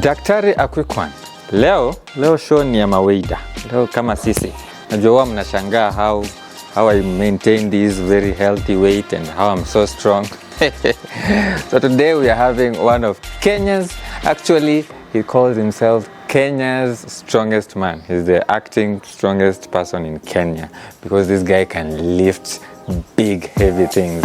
Daktari a quick one. Leo show ni ya mawaida. Leo kama sisi. Najua mnashangaa how I maintain this very healthy weight and how I'm so strong. So today we are having one of Kenya's, actually he calls himself Kenya's strongest man. He's the acting strongest person in Kenya because this guy can lift big heavy things.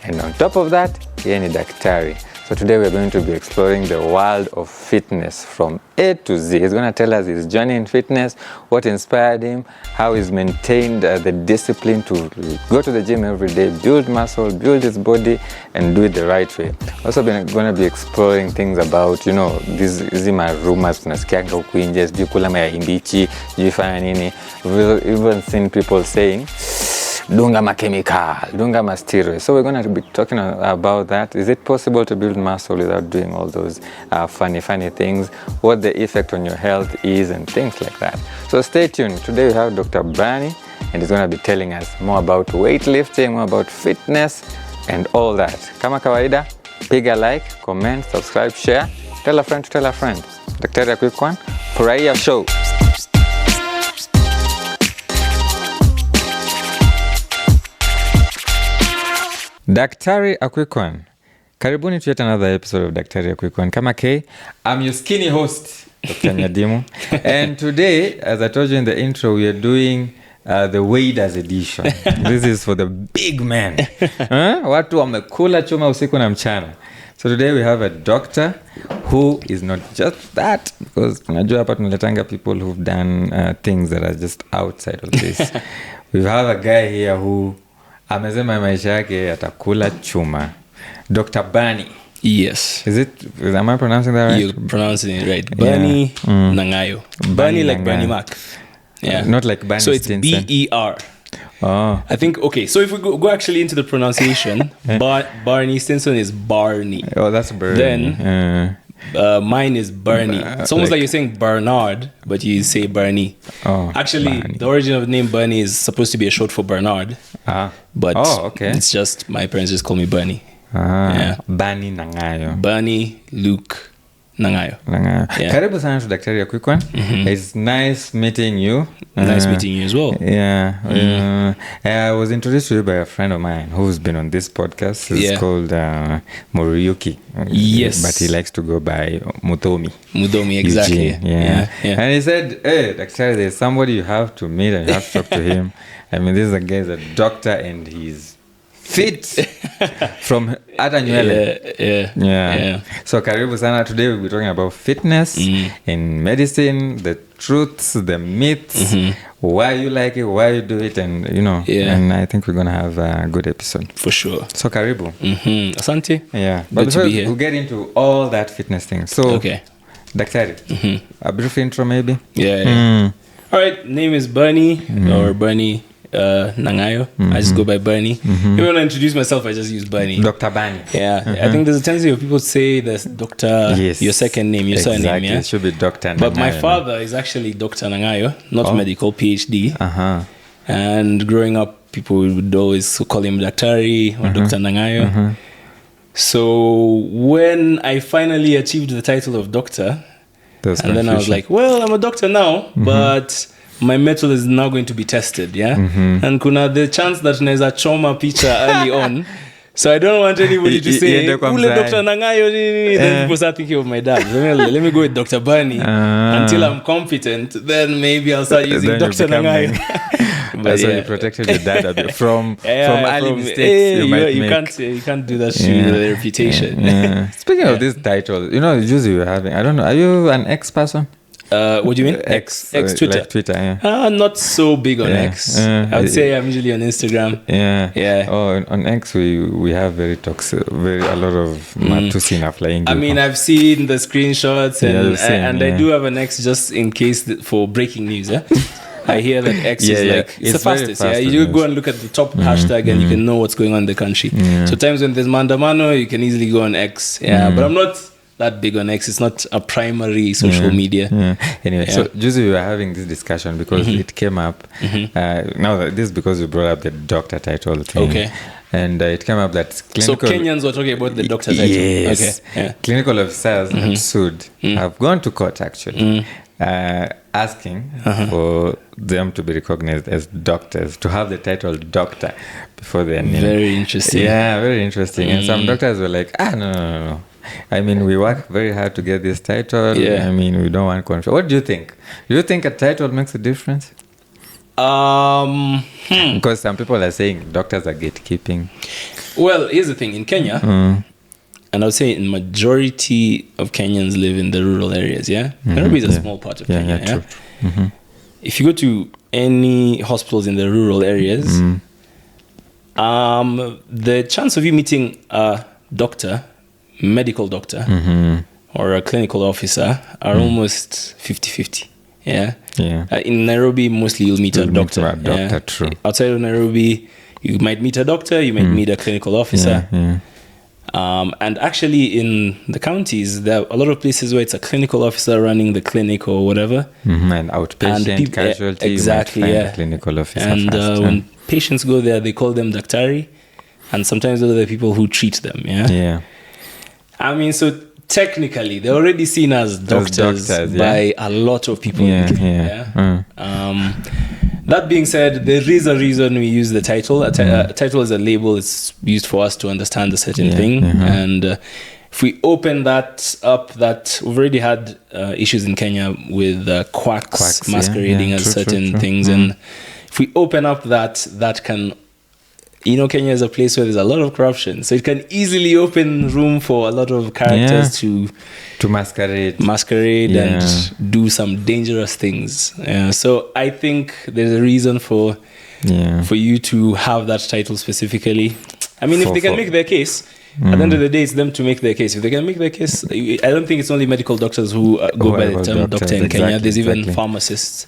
And on top of that, yeye ni daktari. So today we're going to be exploring the world of fitness from A to Z. He's going to tell us his journey in fitness, what inspired him, how he's maintained the discipline to go to the gym every day, build muscle, build his body, and do it the right way. Also going to be exploring things about, these rumors tunasikianga huku nje, sijui kula mayai mbichi, sijui fanya nini. We've even seen people saying dunga ma chemical, dunga ma steroids. So we're going to be talking about that. Is it possible to build muscle without doing all those funny things? What the effect on your health is and things like that. So stay tuned. Today we have Dr. Bani and he's going to be telling us more about weightlifting, more about fitness and all that. Kama kawaida, piga like, comment, subscribe, share. Tell a friend to tell a friend. Daktari a quick one. Furahia show. Daktari a quick one. Karibuni to yet another episode of Daktari a quick one. Kama K, I'm your skinny host, Dr. Nyadimu. And today, as I told you in the intro, we are doing the waders edition. This is for the big men. Watu wamekula chuma usiku na mchana. So today we have a doctor who is not just that, because tunajua hapa tunaletanga people who've done things that are just outside of this. We have a guy here who amesema maisha yake atakula chuma. Dr. Bani. Yes. Am I pronouncing that right? You're pronouncing it right. Bani Nangayo. Bani like Bernie Mac. Yeah. Not like Bani So it's Stinson. B-E-R. Oh. I think, okay, so if we go actually into the pronunciation, Barney Stinson is Barney. Oh, that's Bernie. Then mine is Bernie. It's almost like you're saying Bernard, but you say Bernie. Oh, actually, Barney. the origin of the name Bernie is supposed to be a short for Bernard. But it's just, my parents just call me Bernie. Yeah. Bani Nangayo. Bernie Luke Nangayo. Yeah. Karibu sana to Daktari a quick one. It's nice meeting you. Nice meeting you as well. Yeah. I was introduced to you by a friend of mine who's been on this podcast. He's called Moriyuki. Yes. But he likes to go by Mutomi. Mutomi, exactly. Yeah. And he said, hey, Daktari, there's somebody you have to meet and you have to talk to him. I mean, this is a guy, is a doctor and he's fit from hata nywele. Yeah. So karibu sana. Today we'll be talking about fitness in medicine, the truths, the myths, why you like it, why you do it, and and I think we're gonna have a good episode for sure. So karibu. Asante. Yeah. But before we'll get into all that fitness thing. So Daktari, a brief intro maybe. All right, name is Bernie or Bernie Nangayo. I just go by Bernie. Even when I introduce myself, I just use Bernie. Dr. Bani. Yeah. I think there's a tendency of people say there's Dr. Your second name, your surname. Yeah, it should be Dr. Nangayo. But my father is actually Dr. Nangayo, not medical, PhD. And growing up, people would always call him Daktari or Dr. Nangayo. So when I finally achieved the title of doctor, and then I was like, well, I'm a doctor now, but my metal is now going to be tested, and kuna the chance that naeza choma picha early on, so I don't want anybody to say ule Dr. Nangayo. Then people start thinking of my dad. Let me go with Dr. Bani until I'm competent. Then maybe I'll start using Dr. Nangayo. But so you protected your dad a bit from early mistakes you might make. You can't do that shit with a reputation. Speaking of this title, usually you're having, I don't know, are you an X person? What do you mean? X Twitter. Like Twitter, not so big on X. I would say I'm usually on Instagram. Yeah. Oh, on X we have very toxic, a lot of matusi na flying. I mean, I've seen the screenshots and I do have an X just in case for breaking news. I hear that X is like it's the very fastest. fast Yeah, to you use. go and look at the top hashtag and you can know what's going on in the country. So times when there's mandamano, you can easily go on X. Yeah, but I'm not that big on X. It's not a primary social media. Anyway, so Juicy, we were having this discussion because it came up. Now this is because we brought up the doctor title thing. Okay. And it came up that clinical... So Kenyans were talking about the doctor title. Yes. Okay. Yeah. Clinical officers have sued. Have gone to court actually, asking for them to be recognized as doctors, to have the title doctor before they are named. Very interesting. Yeah, very interesting. And some doctors were like, no. I mean, we work very hard to get this title. Yeah. I mean, we don't want control. What do you think? Do you think a title makes a difference? Because some people are saying doctors are gatekeeping. Well, here's the thing. In Kenya, and I would say in majority of Kenyans live in the rural areas, Nairobi is a small part of Kenya, True. If you go to any hospitals in the rural areas, the chance of you meeting a doctor, medical doctor, or a clinical officer are almost 50-50. Yeah. In Nairobi, mostly you'll meet a doctor. True. Outside of Nairobi, you might meet a doctor, you might meet a clinical officer. And actually, in the counties, there are a lot of places where it's a clinical officer running the clinic or whatever. And outpatient casualty, exactly, you might find a clinical officer and first, when patients go there, they call them Daktari, and sometimes those are the people who treat them. I mean, so technically, they're already seen as doctors by a lot of people. That being said, there is a reason we use the title. A title is a label. It's used for us to understand a certain thing. And if we open that up, that we've already had issues in Kenya with quacks masquerading as certain things. And if we open up that can... Kenya is a place where there's a lot of corruption, so it can easily open room for a lot of characters to masquerade and do some dangerous things. So I think there's a reason for you to have that title specifically. I mean, if they can make their case, at the end of the day, it's them to make their case. If they can make their case, I don't think it's only medical doctors who go by the term doctor in Kenya. There's even pharmacists,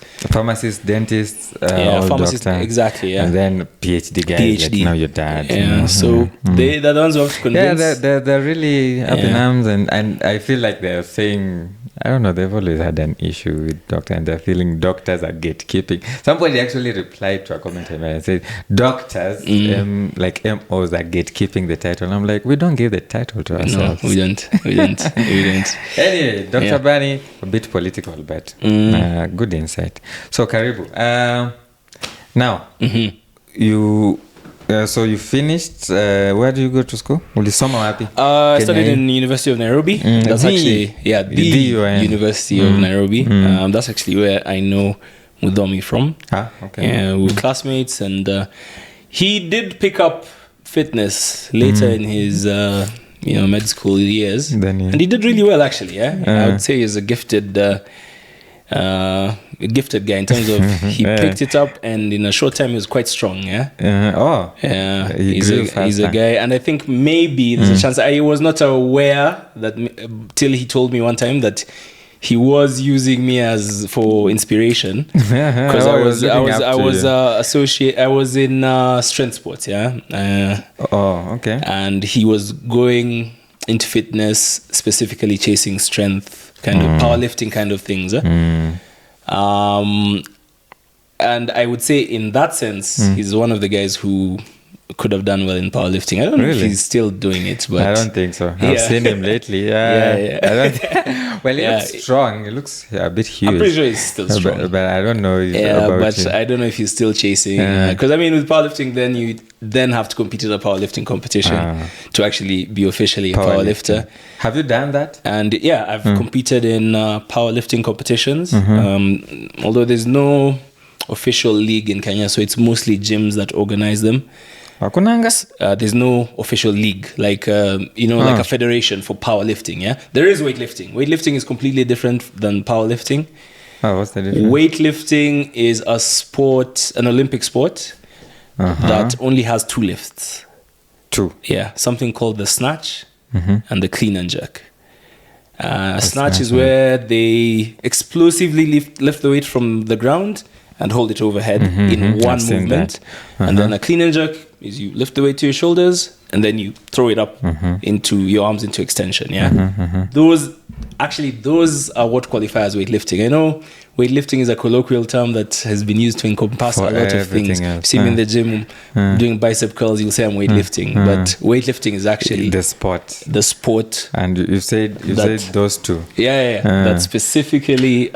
dentists, pharmacists, and then PhD guys, like now your dad. So they're the ones who have to convince. They're really up in arms, and I feel like they're saying, I don't know, they've always had an issue with doctor, and they're feeling doctors are gatekeeping. Somebody actually replied to a comment and said, doctors, like MOs are gatekeeping the title. And I'm like, we don't give the title to ourselves. No, we don't. Anyway, Dr. Bani, a bit political, but good insight. So, Karibu. Now, you... so you finished, where do you go to school? I studied in University of Nairobi. That's actually, the University of Nairobi. That's actually where I know Mudomi from. We're classmates, and he did pick up fitness later in his med school years. And he did really well, actually. I would say he's a gifted guy in terms of he picked it up, and in a short time he was quite strong. He's a guy, and I think maybe there's a chance. I was not aware that till he told me one time that he was using me as for inspiration, because I was in strength sports. And he was going into fitness, specifically chasing strength, kind of powerlifting kind of things. And I would say in that sense, he's one of the guys who could have done well in powerlifting. I don't know if he's still doing it, but I don't think so. I've seen him lately. I don't well, he looks strong. He looks a bit huge. I'm pretty sure he's still strong. But I don't know. I don't know if he's still chasing. Because I mean, with powerlifting, then you have to compete in a powerlifting competition to actually be officially a powerlifter. Have you done that? And I've competed in powerlifting competitions. Although there's no official league in Kenya, so it's mostly gyms that organize them. There's no official league, like like a federation for powerlifting. There is weightlifting. Weightlifting is completely different than powerlifting. What's the difference? Weightlifting is a sport, an Olympic sport that only has 2 lifts. 2? Yeah, something called the snatch and the clean and jerk. Snatch is where they explosively lift the weight from the ground and hold it overhead in one movement. And then a clean and jerk is you lift the weight to your shoulders and then you throw it up into your arms into extension. Yeah. Those are what qualify as weightlifting. I know weightlifting is a colloquial term that has been used to encompass For a lot of things. everything See me in the gym doing bicep curls, you'll say I'm weightlifting. But weightlifting is actually the sport. the sport. And you said those two. That specifically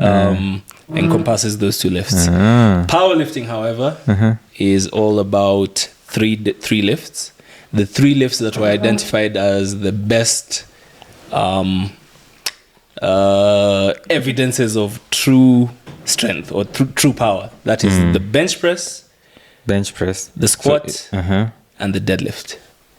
encompasses those two lifts. Powerlifting, however, is all about three lifts. The three lifts that were identified as the best evidences of true strength or true power. That is the bench press, the squat, and the deadlift.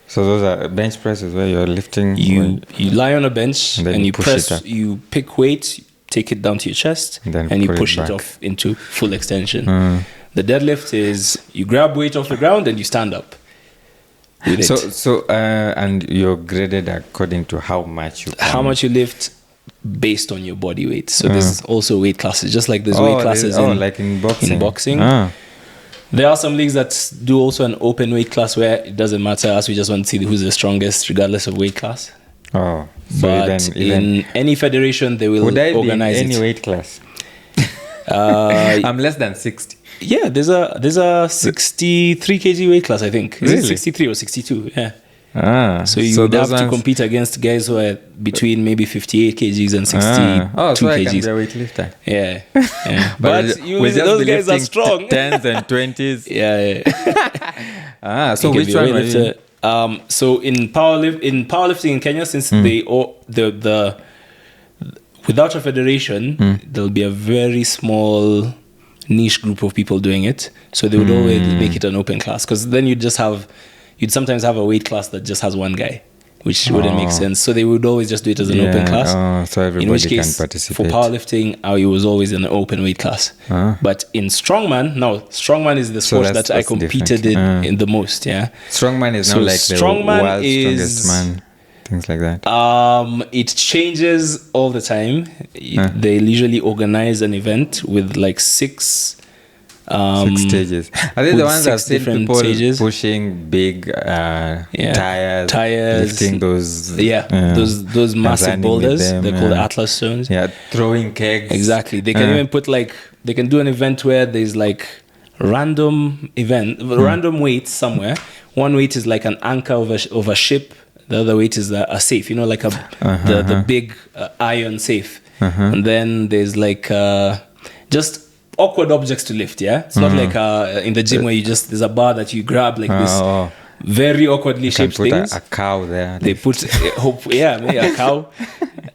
So those are bench press is where you're lifting. You lie on a bench and you push press. it up. You pick weight, take it down to your chest, and you push it off into full extension. The deadlift is you grab weight off the ground and you stand up. And you're graded according to how much you lift based on your body weight. So there's also weight classes, just like there's weight classes like in boxing. In boxing. There are some leagues that do also an open weight class where it doesn't matter us, we just want to see who's the strongest regardless of weight class. So but in any federation they will organize any it. weight class. I'm less than 60. Yeah, there's a 63 kg weight class, I think. Is it 63 or 62? Yeah. So you would have to compete against guys who are between maybe 58 kgs and 62 so kgs. I can be a weightlifter. Yeah. But those guys are strong. 10s and 20s. Yeah. So which one were you? So in powerlifting in Kenya, since the without a federation, there'll be a very small niche group of people doing it. So they would always make it an open class, because then you'd sometimes have a weight class that just has one guy, which wouldn't make sense. So they would always just do it as an open class. So everybody in which case, can participate. For powerlifting, it was always an open weight class. But in strongman is the sport that I competed in the most. Yeah, strongman is not like the world's strongest man. Things like that. It changes all the time. They usually organize an event with like six stages. Are they the ones I've seen people pushing big tires, lifting those those massive boulders? They're called Atlas stones. Yeah, throwing kegs. Exactly. They can even put they can do an event where there's like random weights somewhere. One weight is like an anchor of a ship. The other weight is a safe, like the big iron safe. And then there's like just awkward objects to lift. Yeah, it's not like in the gym where there's a bar that you grab like this very awkwardly shaped things. A cow there. They put maybe a cow,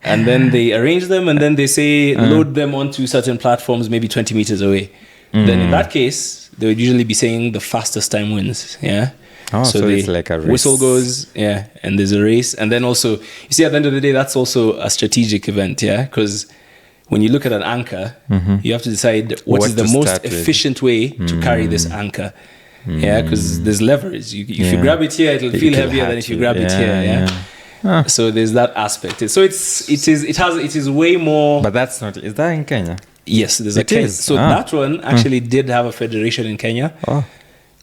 and then they arrange them, and then they say load them onto certain platforms, maybe 20 meters away. Then in that case, they would usually be saying the fastest time wins. Yeah. So it's like a race. Whistle goes, and there's a race. And then also, you see, at the end of the day, that's also a strategic event, because when you look at an anchor, you have to decide what is the most efficient way to carry this anchor. Yeah, because there's leverage. If you grab it here, it'll feel heavier than if you grab it here. Yeah. So there's that aspect. So it is way more. But that's not. Is that in Kenya? Yes, there's a Kenya. So that one actually did have a federation in Kenya.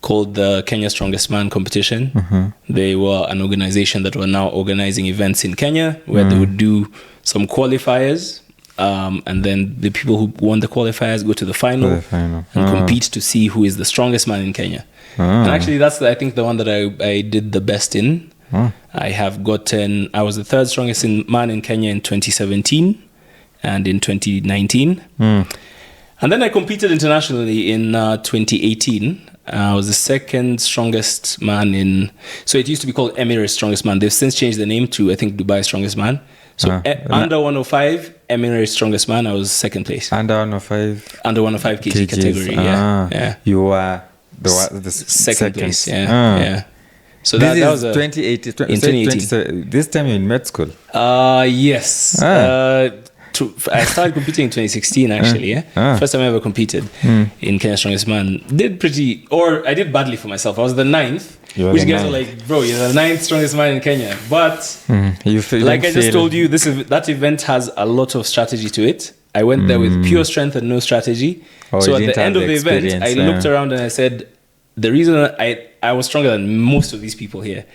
Called the Kenya Strongest Man competition. They were an organization that were now organizing events in Kenya where they would do some qualifiers, and then the people who won the qualifiers go to the final and compete to see who is the strongest man in Kenya. And actually that's I think the one that I did the best in. I was the third strongest man in Kenya in 2017 and in 2019. And then I competed internationally in 2018. I was the second strongest man so it used to be called Emirates Strongest Man. They've since changed the name to, I think, Dubai Strongest Man. So under 105, Emirates Strongest Man, I was second place. Under 105? Under 105 kg category, yeah. You were the second place, yeah. So that was 2018. 2018. This time you're in med school? Yes. I started competing in 2016 actually. First time I ever competed in Kenya Strongest Man. I did badly for myself. I was the 9th, which guys were like, bro, you're the 9th strongest man in Kenya. But like I just told you, that event has a lot of strategy to it. I went there with pure strength and no strategy. So you at didn't the end have of the the event, I experience, looked around and I said, the reason I was stronger than most of these people here.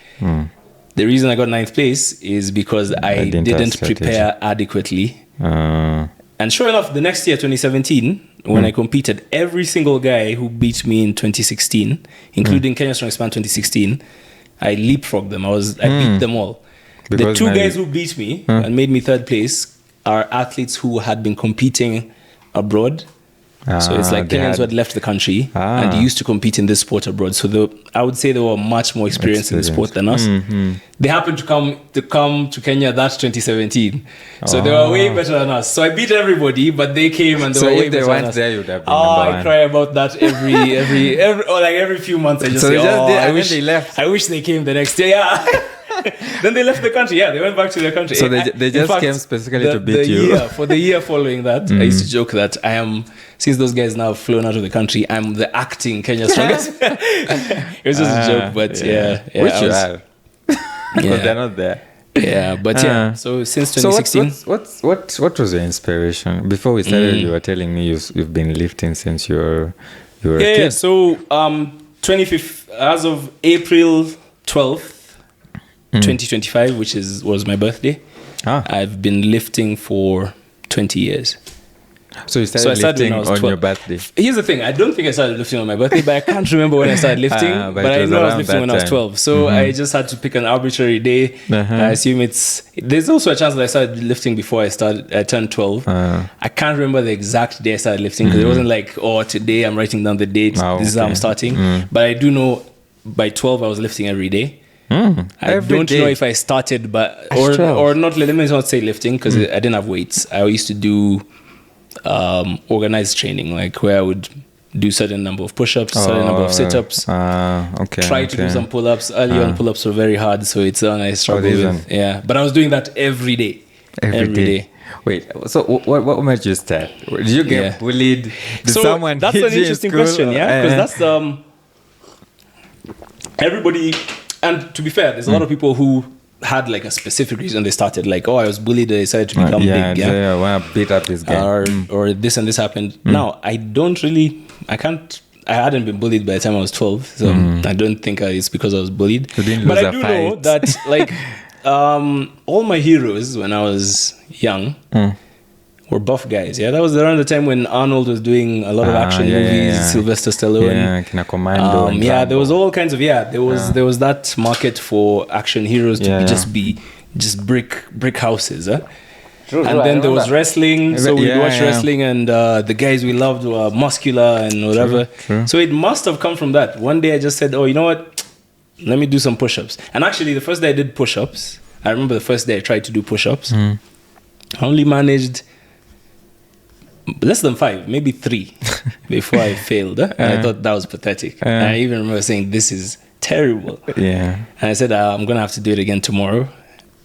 The reason I got 9th place is because I didn't prepare adequately. And sure enough, the next year, 2017, when I competed, every single guy who beat me in 2016, including Kenya Strongman 2016, I leapfrogged them. I beat them all. Because the 2 guys who beat me and made me 3rd place are athletes who had been competing abroad. So it's like Kenyans who had left the country and they used to compete in this sport abroad. So I would say they were much more experienced in the sport than us. They happened to come to Kenya that 2017. So they were way better than us. So I beat everybody, but they came and they were way better than us. There, you'd have been number 1. I cry about that every few months. I just say, they left. I wish they came the next year. Yeah. Then they left the country. Yeah, they went back to their country. So they just came specifically to beat you. For the year following that, I used to joke that I am, since those guys now have flown out of the country, I'm the acting Kenya Strongest. It was just a joke, but yeah. Which you are. Because they're not there. Yeah, but so since 2016. So what was your inspiration? Before we started, you were telling me you've been lifting since you were a kid. Yeah, so 25th, as of April 12th, 2025, which was my birthday. I've been lifting for 20 years. So you started lifting on your birthday? Here's the thing. I don't think I started lifting on my birthday, but I can't remember when I started lifting. But I know I was lifting when I was 12. So I just had to pick an arbitrary day. I assume there's also a chance that I started lifting before I turned 12. I can't remember the exact day I started lifting because it wasn't like, today I'm writing down the date. This is how I'm starting. But I do know by 12 I was lifting every day. I don't know if I started, or not. Let me not say lifting because I didn't have weights. I used to do organized training, like where I would do certain number of push-ups, certain number of sit-ups. Try to do some pull-ups. Early on, pull-ups were very hard, so it's one I struggle with. Yeah, but I was doing that every day. Every day. Wait, so what made you start? Did you get bullied? Did someone that's hit an you in interesting school? question, because that's everybody. And to be fair, there's a lot of people who had like a specific reason they started. Like, I was bullied, I decided to become big. I want to beat up this guy. Or this and this happened. Now, I hadn't been bullied by the time I was 12. So I don't think it's because I was bullied. But I do know that like all my heroes when I was young were buff guys. Yeah, that was around the time when Arnold was doing a lot of action movies, Sylvester Stallone. Kina Commando. There was all kinds of there was that market for action heroes to just brick houses. True, and then there was wrestling, so we'd watch wrestling, and the guys we loved were muscular and whatever. True. So it must have come from that. One day I just said, you know what? Let me do some push-ups. And actually, the first day I did push-ups, I remember the first day I tried to do push-ups. I only managed less than 5, maybe 3 before I failed. And I thought that was pathetic. And I even remember saying, this is terrible. Yeah. And I said, I'm going to have to do it again tomorrow.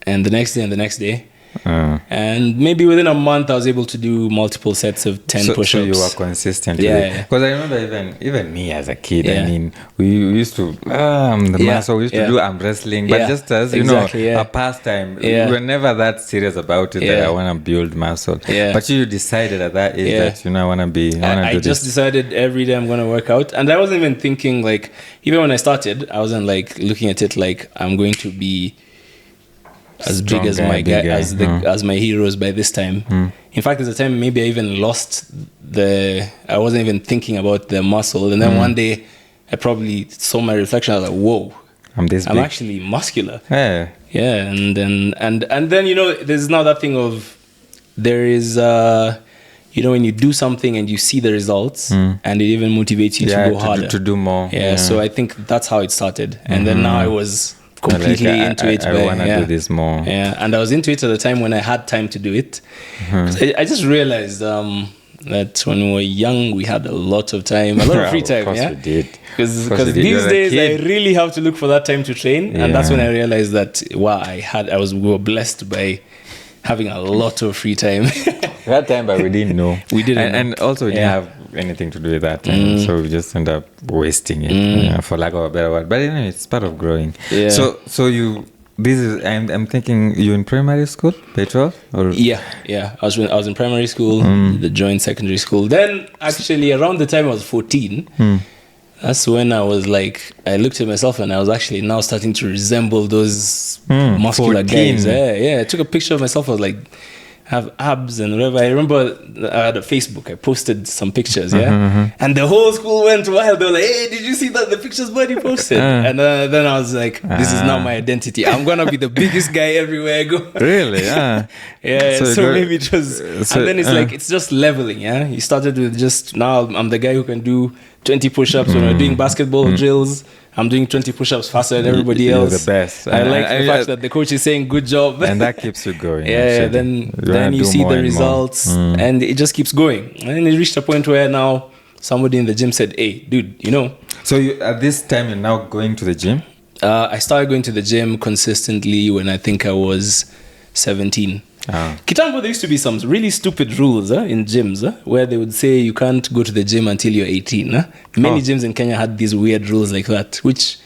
And the next day and the next day. And maybe within a month I was able to do multiple sets of 10 push-ups. So you were consistent. Because I remember even me as a kid, I mean, we used to muscle, we used to do arm wrestling, but just as a pastime. We were never that serious about it that I want to build muscle. But you decided at that age that I want to be I just decided every day I'm going to work out. And I wasn't even thinking like, even when I started, I wasn't like looking at it like I'm going to be as big as my guy, as my heroes by this time. In fact, there's a time maybe I even lost I wasn't even thinking about the muscle, and then one day I probably saw my reflection. I was like, "Whoa, I'm big. Actually muscular." And then there's now that thing of there is when you do something and you see the results, and it even motivates you to go harder, to do more. So I think that's how it started, and then now I was completely into it. I want to do this more. And I was into it at the time when I had time to do it. I just realized that when we were young, we had a lot of time, a lot of free time. Of course we did. Because these days, I really have to look for that time to train. And that's when I realized that, we were blessed by having a lot of free time. We had time, but we didn't know. We didn't. And also, we didn't have anything to do with that time. So we just end up wasting it, for lack of a better word. But anyway, it's part of growing. So you this is I'm thinking you in primary school, P12 or yeah. I was in primary school, the joint secondary school. Then actually around the time I was 14, that's when I was like, I looked at myself and I was actually now starting to resemble those muscular 14. guys. Yeah. I took a picture of myself. I was like, have abs and whatever. I remember I had a Facebook. I posted some pictures, and the whole school went wild. They were like, "Hey, did you see that the pictures Buddy posted?" And then I was like, "This is now my identity. I'm gonna be the biggest guy everywhere I go." Really? Yeah. So maybe it was, and then it's like it's just leveling. Yeah, you started with just now I'm the guy who can do 20 push-ups when we're doing basketball drills. I'm doing 20 push-ups faster than everybody else. You're the best. I like the fact that the coach is saying good job. And that keeps you going. Then you see the results and it just keeps going. And then it reached a point where now somebody in the gym said, "Hey, dude, you know." So at this time you're now going to the gym? I started going to the gym consistently when I think I was 17. Kitambo, there used to be some really stupid rules in gyms where they would say you can't go to the gym until you're 18. Many gyms in Kenya had these weird rules like that, which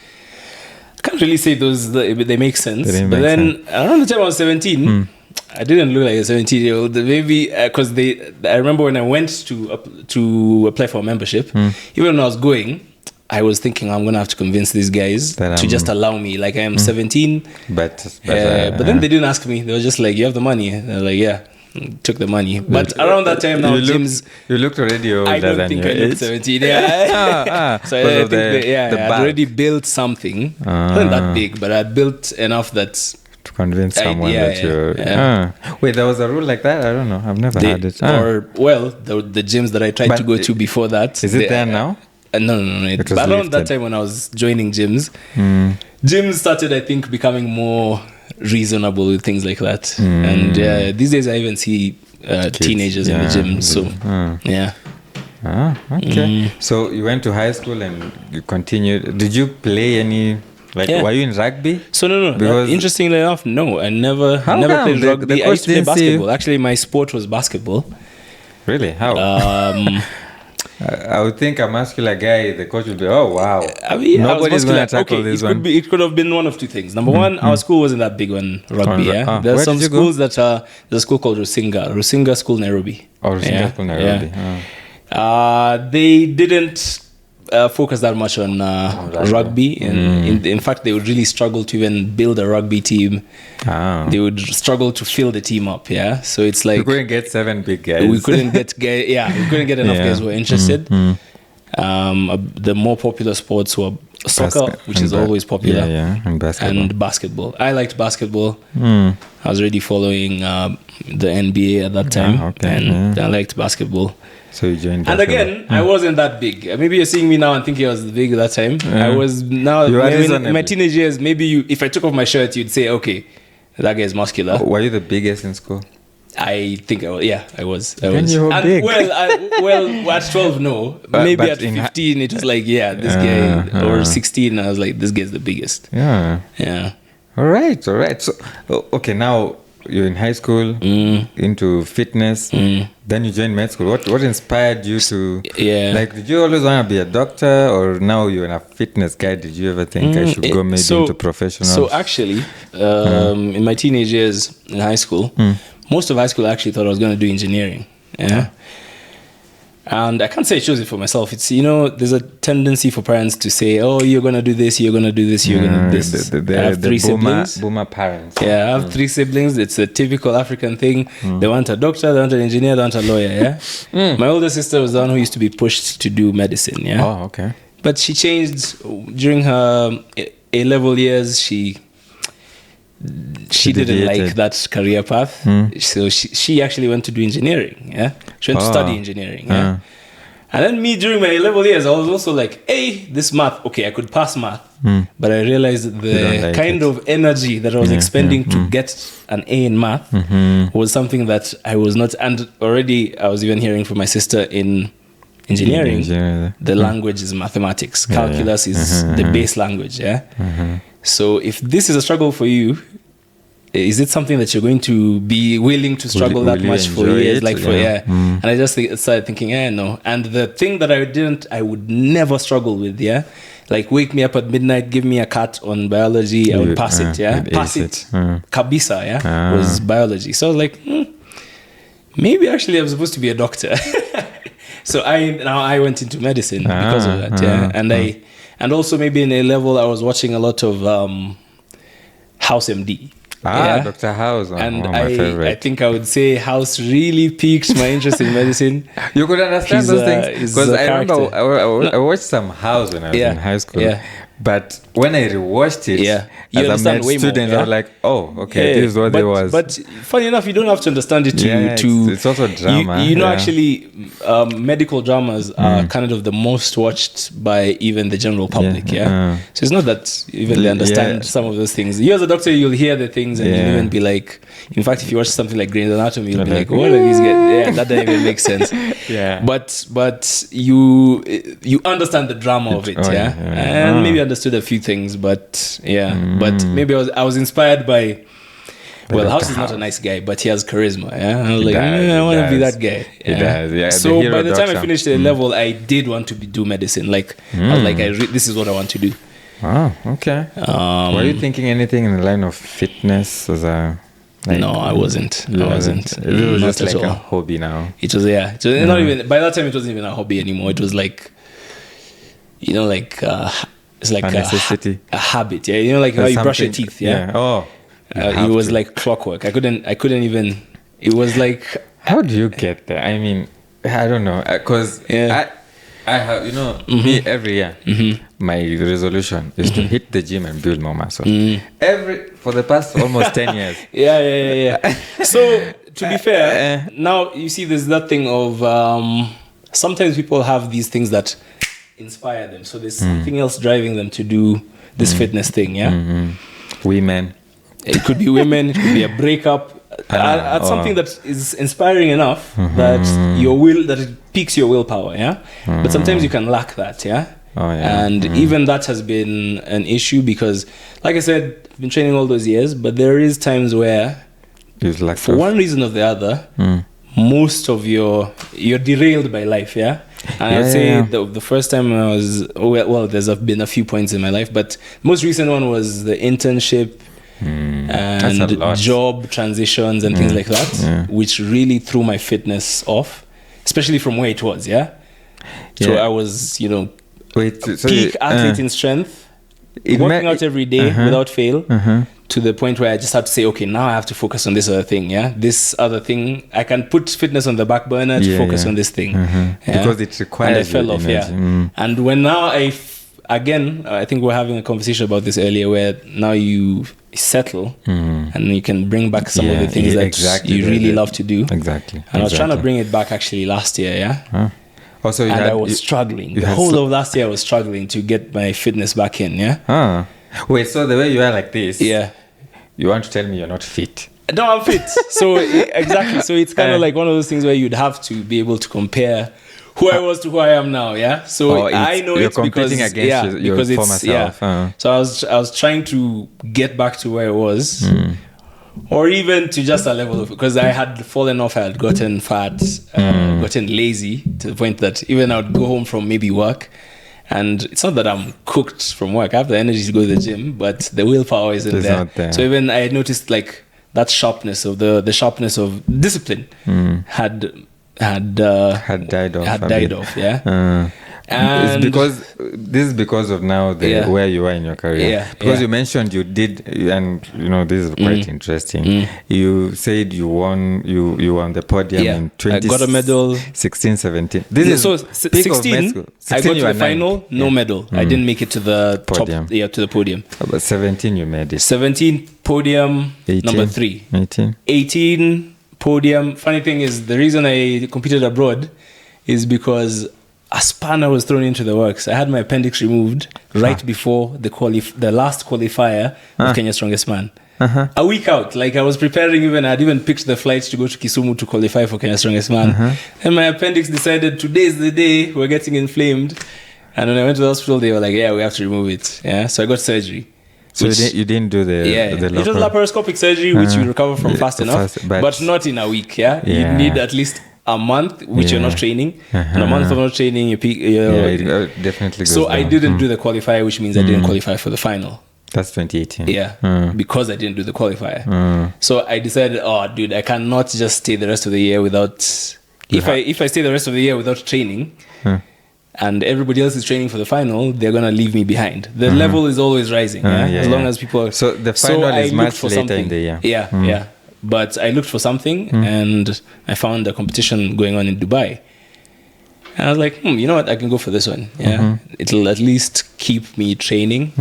I can't really say they make sense. But then around the time I was 17, I didn't look like a 17-year-old. Maybe because I remember when I went to apply for a membership, even when I was going, I was thinking I'm gonna have to convince these guys to just allow me. Like I am 17, but then they didn't ask me. They were just like, "You have the money." And I was like, "Yeah." Took the money. But around that time now, gyms. You looked already older I don't than think your I looked age. 17. Yeah. So I think I'd already built something. Not that big, but I'd built enough that to convince someone that you're. Wait, there was a rule like that? I don't know. I've never had it. The gyms that I tried to go to before that. Is it there now? No. But around that time when I was joining gyms, gyms started, I think, becoming more reasonable with things like that. And these days I even see teenagers in the gym. So, okay. So you went to high school and you continued. Did you play any... were you in rugby? So no. Because interestingly enough, no. I never played rugby. I used to play basketball. Actually, my sport was basketball. Really? How? I would think a muscular guy, the coach would be, "Oh wow, nobody's going to tackle this one." It could have been one of two things. Number one, our school wasn't that big on rugby. There are some schools that are. There's a school called Rusinga School, Nairobi. Rusinga School, Nairobi. They didn't focus that much on rugby, and in fact, they would really struggle to even build a rugby team. They would struggle to fill the team up. So it's like we couldn't get 7 big guys. We couldn't get enough guys who were interested. The more popular sports were soccer, which is always popular, and basketball. I liked basketball. I was already following the NBA at that time, I liked basketball. So you joined. And again, I wasn't that big. Maybe you're seeing me now and thinking I was big at that time. I was now. In my teenage years, maybe if I took off my shirt, you'd say, "Okay, that guy is muscular." Were you the biggest in school? I think I was. Yeah, I was. You were big. Well, at 12, no. Maybe at 15, it was like, this guy. Or 16, I was like, this guy's the biggest. Yeah. All right. So, okay, now you're in high school, into fitness. Then you joined med school. What inspired you to? Did you always want to be a doctor, or now you're a fitness guy? Did you ever think I should go maybe into professional? So actually, in my teenage years in high school, most of high school I actually thought I was going to do engineering. And I can't say I chose it for myself. It's, there's a tendency for parents to say, "Oh, you're going to do this, you're going to do this, you're going to do this." I have 3 siblings. Boomer parents. I have 3 siblings. It's a typical African thing. They want a doctor, they want an engineer, they want a lawyer. My older sister was the one who used to be pushed to do medicine. Oh, okay. But she changed during her A-level years. She didn't like that career path. So she actually went to do engineering. She went to study engineering. And then me, during my A-level years, I was also like, hey, this math, okay, I could pass math. But I realized the kind of energy that I was expending to get an A in math was something that I was not. And already I was even hearing from my sister in engineering, the language is mathematics. Calculus is the base language. So if this is a struggle for you, is it something that you're going to be willing to struggle that much for years? And I just started thinking, no. And the thing that I would never struggle with, like wake me up at midnight, give me a cut on biology, I would pass it, yeah. Pass it. Kabisa, yeah, was biology. So I was like, maybe actually I'm supposed to be a doctor. So I went into medicine because of that, yeah. And also maybe in A level I was watching a lot of House MD. Dr. House, and my favorite. I think I would say House really piqued my interest in medicine. You could understand those things because I remember I watched some House when I was in high school. Yeah. But when I rewatched it, you as understand a med way student, more, I was like, "Oh, okay, this is what it was." But funny enough, you don't have to understand it to. It's also drama. You know, actually, medical dramas are kind of the most watched by even the general public. Yeah. So it's not that even they understand some of those things. You as a doctor, you'll hear the things and you'll even be like. In fact, if you watch something like Grey's Anatomy, you'll be like, "What are these guys?" Yeah, that doesn't even make sense. But you understand the drama of it. And maybe understood a few things, but but maybe I was inspired by House is not a nice guy, but he has charisma. I was like, I want to be that guy. He does. So by the time I finished A level, I did want to do medicine. Like I was like, this is what I want to do. Oh, okay. Were you thinking anything in the line of fitness as a? No, I wasn't. It was just like a hobby now. It was not even. By that time, it wasn't even a hobby anymore. It was like, it's like a necessity, a habit. Yeah, you know, like how you brush your teeth. Yeah. Oh. It was like clockwork. I couldn't even. It was like. How do you get there? I mean, I don't know, because I have, me every year, my resolution is to hit the gym and build more muscle. For the past almost 10 years. Yeah. So to be fair, now you see, there's that thing of sometimes people have these things that inspire them. So there's something else driving them to do this fitness thing. Yeah. Women. It could be women. It could be a breakup. Something that is inspiring enough that that it piques your willpower, but sometimes you can lack that, and even that has been an issue because, like I said, I've been training all those years, but there is times where for one reason or the other most of you're derailed by life, and I'd say the first time I was there's been a few points in my life, but the most recent one was the internship and job transitions and things like that, which really threw my fitness off, especially from where it was. So I was peak athlete in strength, working out every day without fail, to the point where I just had to say, okay, now I have to focus on this other thing. This other thing, I can put fitness on the back burner to focus on this thing, because it requires. And I fell off. And when now again, I think we're having a conversation about this earlier, where now you settle and you can bring back some of the things that you really love to do. Exactly. And I was trying to bring it back actually last year, Also, I was struggling. The whole of last year I was struggling to get my fitness back in, Wait, so the way you are like this, you want to tell me you're not fit? No, I'm fit. So exactly. So it's kind of like one of those things where you'd have to be able to compare who I was to who I am now, So I know it's competing against your former self. So I was trying to get back to where I was, or even to just a level of, because I had fallen off, I had gotten fat, gotten lazy to the point that even I would go home from maybe work, and it's not that I'm cooked from work. I have the energy to go to the gym, but the willpower isn't there. So even I had noticed like that sharpness of the sharpness of discipline had died off. And this is because of now where you are in your career. Because you mentioned you did, and this is quite interesting. You said you won the podium in 2016, I got a medal. 16, 17. This is so 16. I got to the final, no medal. I didn't make it to the podium. To the podium. But 17 you made it. 17 podium, 18, number 3. 18 podium. Funny thing is, the reason I competed abroad is because a spanner was thrown into the works. I had my appendix removed right before the last qualifier of Kenya's Strongest Man. A week out, like I was preparing, I'd even picked the flights to go to Kisumu to qualify for Kenya's Strongest Man. And my appendix decided today's the day, we're getting inflamed. And when I went to the hospital, they were like, we have to remove it. So I got surgery. So you didn't do the it was laparoscopic surgery, which you recover from fast enough, but not in a week. You need at least a month which you're not training, and a month of not training, you peak. It definitely goes So down. I didn't do the qualifier, which means I didn't qualify for the final. That's 2018. Yeah, because I didn't do the qualifier. So I decided, oh, dude, I cannot just stay the rest of the year without. If I stay the rest of the year without training, and everybody else is training for the final, they're gonna leave me behind. The level is always rising. As long as people are. So the final is much later in the year. Yeah. But I looked for something, and I found a competition going on in Dubai. And I was like, you know what? I can go for this one. Yeah, it'll at least keep me training.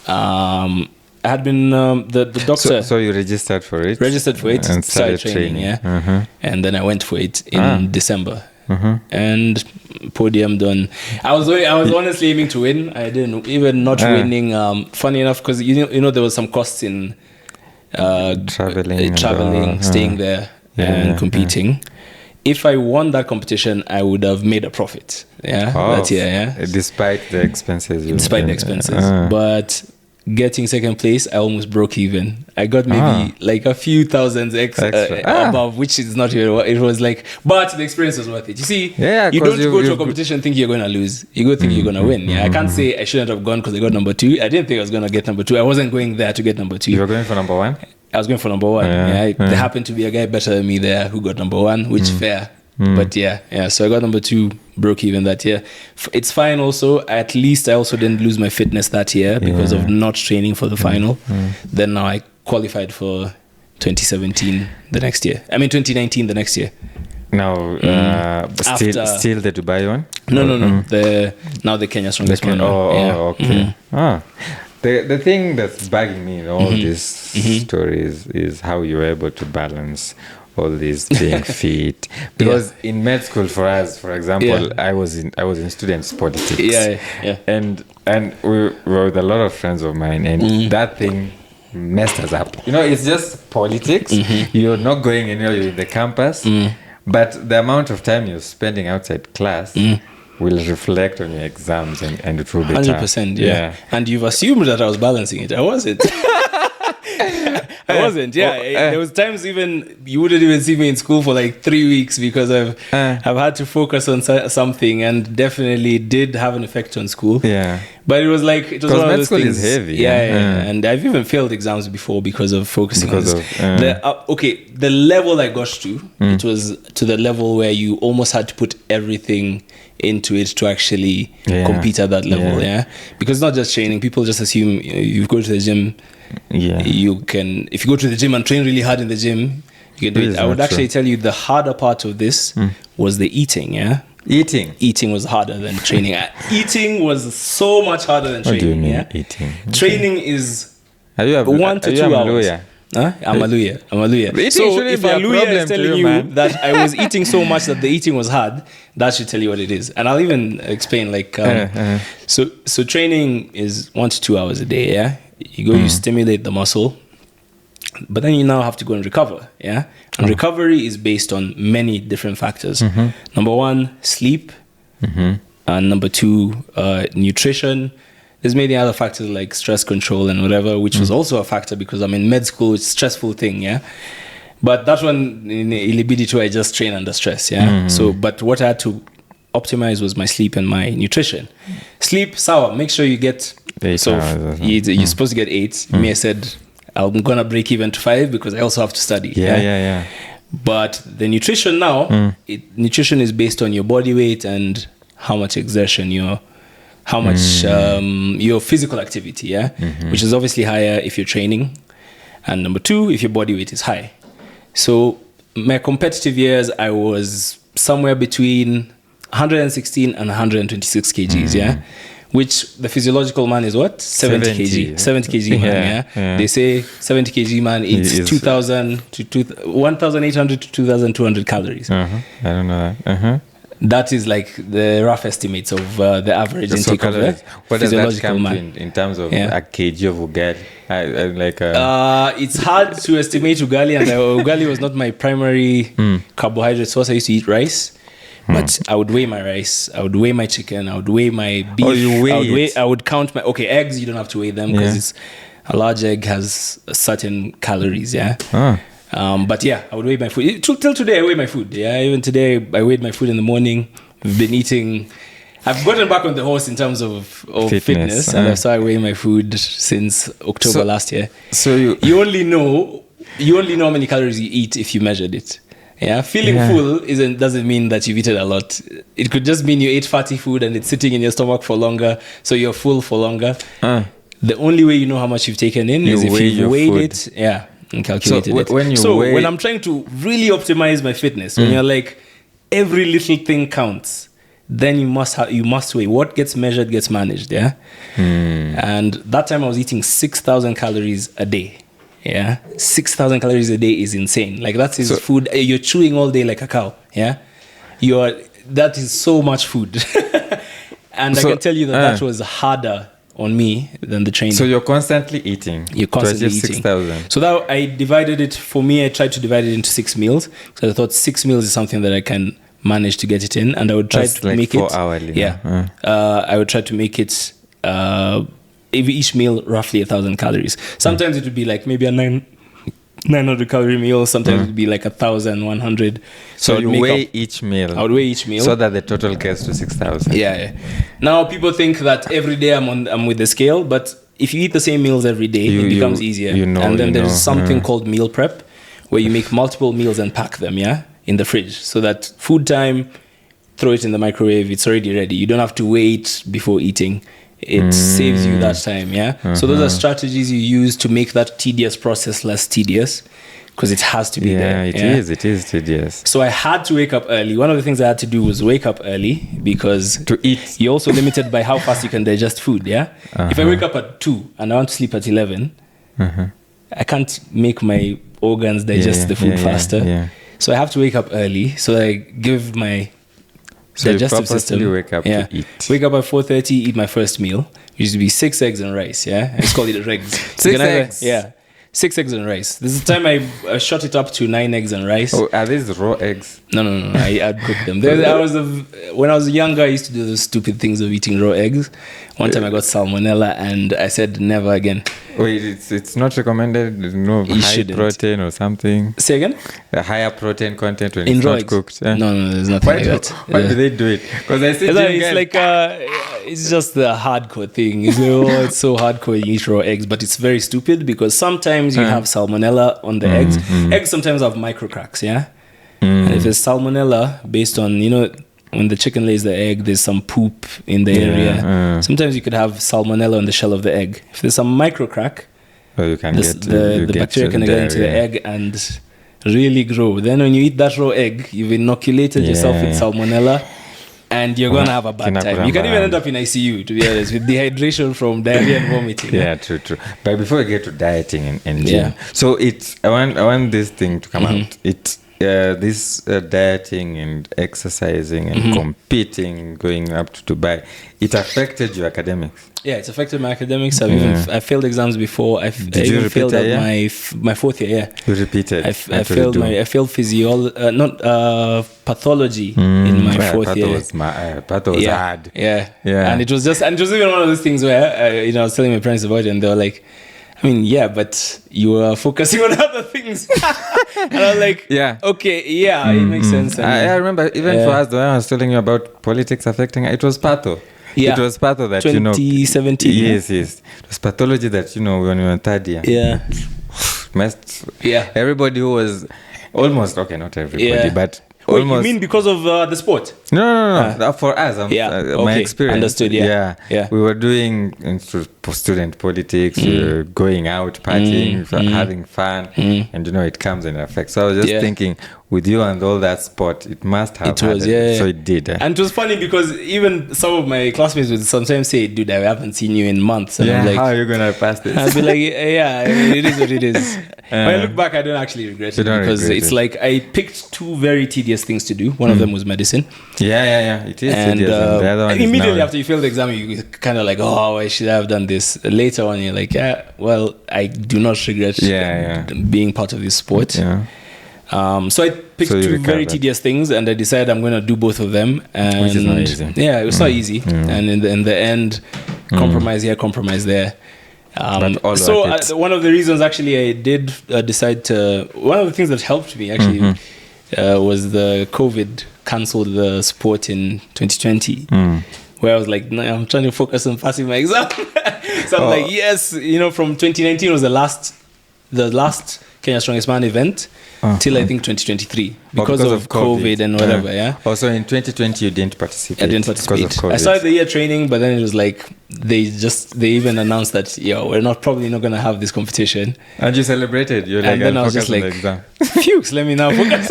I had been the doctor. So you registered for it. And started training. Yeah, and then I went for it in December. And podium done. I was honestly aiming to win. I didn't even not winning. Funny enough, because you know there was some costs in traveling, staying there, and competing. If I won that competition, I would have made a profit. That year. Yeah, despite the expenses. But getting second place, I almost broke even. I got maybe like a few thousands extra above, which is not even what it was like. But the experience was worth it. You see, you don't go to a competition thinking you're going to lose. You go think you're going to win. I can't say I shouldn't have gone because I got number 2. I didn't think I was going to get number 2. I wasn't going there to get number 2. You were going for number 1? I was going for number 1. There happened to be a guy better than me there who got number 1, which fair. But so I got number 2, broke even that year. It's fine also. At least I also didn't lose my fitness that year because of not training for the final. Then now I qualified for 2017 the next year. 2019 the next year. Now, still the Dubai one? No. Now the Kenya Strongest one. Okay. The thing that's bugging me in all these stories is how you're able to balance all these being fit, because in med school for us, for example, I was in students politics, and we were with a lot of friends of mine, and that thing messed us up. It's just politics. You're not going anywhere. You're in the campus, but the amount of time you're spending outside class will reflect on your exams, and it will be 100%. Yeah. And you've assumed that I was balancing it. I wasn't. I wasn't. There was times even you wouldn't even see me in school for like 3 weeks because I've had to focus on something, and definitely did have an effect on school. But it was one of those school things. Is heavy. And I've even failed exams before because of focusing on this. The level I got to, it was to the level where you almost had to put everything into it to actually compete at that level. Because it's not just training. People just assume you go to the gym. You can, if you go to the gym and train really hard in the gym, you can do it. I would actually tell you the harder part of this was the eating. Eating was harder than training. Eating was so much harder than training. What do you mean eating? Training is 1 to 2 hours. I'm a lawyer. So if a lawyer is telling you that I was eating so much that the eating was hard, that should tell you what it is. And I'll even explain so training is 1 to 2 hours a day. You go, you stimulate the muscle, but then you now have to go and recover. And recovery is based on many different factors. Number 1, sleep, and number 2, nutrition. There's many other factors like stress control and whatever, which was also a factor because I'm in med school. It's a stressful thing. But that one in Ilibidi I just train under stress. So, but what I had to optimize was my sleep and my nutrition. Sleep, sour. Make sure you get 8 hours. You're supposed to get 8. Me, I said I'm gonna break even to 5 because I also have to study. But the nutrition now, nutrition is based on your body weight and how much exertion how much your physical activity, which is obviously higher if you're training, and number 2, if your body weight is high. So my competitive years, I was somewhere between 116 and 126 kgs, which the physiological man is what? 70 kg. 70 kg man, They say 70 kg man eats 1,800 to 2,200 calories. I don't know that. That is like the rough estimates of the average intake of the physiological man. In terms of a kg of ugali? It's hard to estimate ugali, and ugali was not my primary carbohydrate source. I used to eat rice. But I would weigh my rice, I would weigh my chicken, I would weigh my beef. I would count my eggs. You don't have to weigh them because a large egg has certain calories. But yeah, I would weigh my food. Till today, I weigh my food. Yeah, even today, I weighed my food in the morning. We've been eating. I've gotten back on the horse in terms of fitness, and I've started weighing my food since October last year. So you only know how many calories you eat if you measured it. Yeah, feeling full doesn't mean that you've eaten a lot. It could just mean you ate fatty food and it's sitting in your stomach for longer, so you're full for longer. The only way you know how much you've taken in is if you've weighed it, and calculated it. When I'm trying to really optimize my fitness, when you're like every little thing counts, then you must weigh. What gets measured gets managed. Yeah, and that time I was eating 6,000 calories a day. Yeah, 6,000 calories a day is insane. Like that is food you're chewing all day like a cow. Yeah, that is so much food, and I can tell you that was harder on me than the training. So you're constantly eating. You're constantly eating. 6,000. So that I divided it. For me, I tried to divide it into 6 meals. So I thought 6 meals is something that I can manage to get it in, and I would try to make 4 it hourly. Yeah, I would try to make it. Each meal roughly 1,000 calories. Sometimes it would be like maybe a 900 calorie meal. Sometimes it would be like 1,100. So you weigh each meal. I would weigh each meal so that the total gets to 6,000. Yeah. Now people think that every day I'm with the scale, but if you eat the same meals every day, it becomes easier. And then there's something called meal prep, where you make multiple meals and pack them, in the fridge, so that food time, throw it in the microwave, it's already ready. You don't have to wait before eating. It saves you that time, So those are strategies you use to make that tedious process less tedious, because it has to be there. It is tedious. So I had to wake up early. One of the things I had to do was wake up early, because to eat, you're also limited by how fast you can digest food, If I wake up at 2 and I want to sleep at 11, I can't make my organs digest the food faster. So I have to wake up early, so I give my digestive system. Wake up to eat. Wake up at 4:30, eat my first meal. It used to be 6 eggs and rice. I just call it regs. 6 eggs. 6 eggs and rice. This is the time I shot it up to 9 eggs and rice. Oh, are these raw eggs? No. I'd cook them. When I was younger, I used to do those stupid things of eating raw eggs. One time I got salmonella, and I said never again. Wait, it's not recommended. High protein or something. Say again? A higher protein content when it's not cooked. No, there's nothing like that. Why do they do it? Because I see it's just the hardcore thing. It's so hardcore you eat raw eggs, but it's very stupid, because sometimes you have salmonella on the eggs. Eggs sometimes have micro cracks, And if there's salmonella, based on, when the chicken lays the egg, there's some poop in the area. Sometimes you could have salmonella on the shell of the egg. If there's some micro crack, you can the bacteria can get into the egg and really grow. Then when you eat that raw egg, you've inoculated yourself with salmonella, and you're going to have a bad time. You can even end up in ICU, to be honest, with dehydration from diarrhea and vomiting. Yeah, true. But before we get to dieting and gym, so I want this thing to come out. This dieting and exercising and competing, going up to Dubai, it affected your academics. Yeah, it's affected my academics. I failed exams before. I even failed out my fourth year. You repeated. I failed pathology in my fourth year. Patho was hard. Yeah. And it was even one of those things where I was telling my parents about it, and they were like, but you were focusing on other things. And I was like, okay, it makes sense. I remember even for us, the one I was telling you about politics affecting, it was patho. It was patho that 2017. Yes. It was pathology that when we were in third year. Everybody who was almost, okay, not everybody, but almost. You mean because of the sport? No. For us, my experience. Understood. Yeah. We were doing student politics, going out, partying, having fun, and it comes and affects. So I was just thinking, with you and all that sport, it must have. So it did. And it was funny because even some of my classmates would sometimes say, "Dude, I haven't seen you in months." And I'm like, how are you gonna pass this? I'd be like, it is what it is. When I look back, I don't actually regret it, because it's like I picked 2 very tedious things to do. One of them was medicine. Yeah. It is. And the other one immediately after you fail the exam, you kind of like, oh, I should have done this. Later on, you're like, I do not regret being part of this sport. So I picked 2 very tedious things, and I decided I'm going to do both of them. And which is not easy. Yeah, it was not easy. And in the end, compromise here, compromise there. But all so worth it. one of the reasons actually I did decide to, one of the things that helped me actually was the COVID cancelled the sport in 2020, where I was like, no, I'm trying to focus on passing my exam. So I'm like, yes, from 2019 was the last Kenya Strongest Man event till I think 2023 because of COVID and whatever. Yeah. Also in 2020 you didn't participate. I didn't participate because of COVID. I started the year training, but then it was like they even announced that we're probably not gonna have this competition. And you celebrated. You're like, and then I was just like, phew, let me now focus.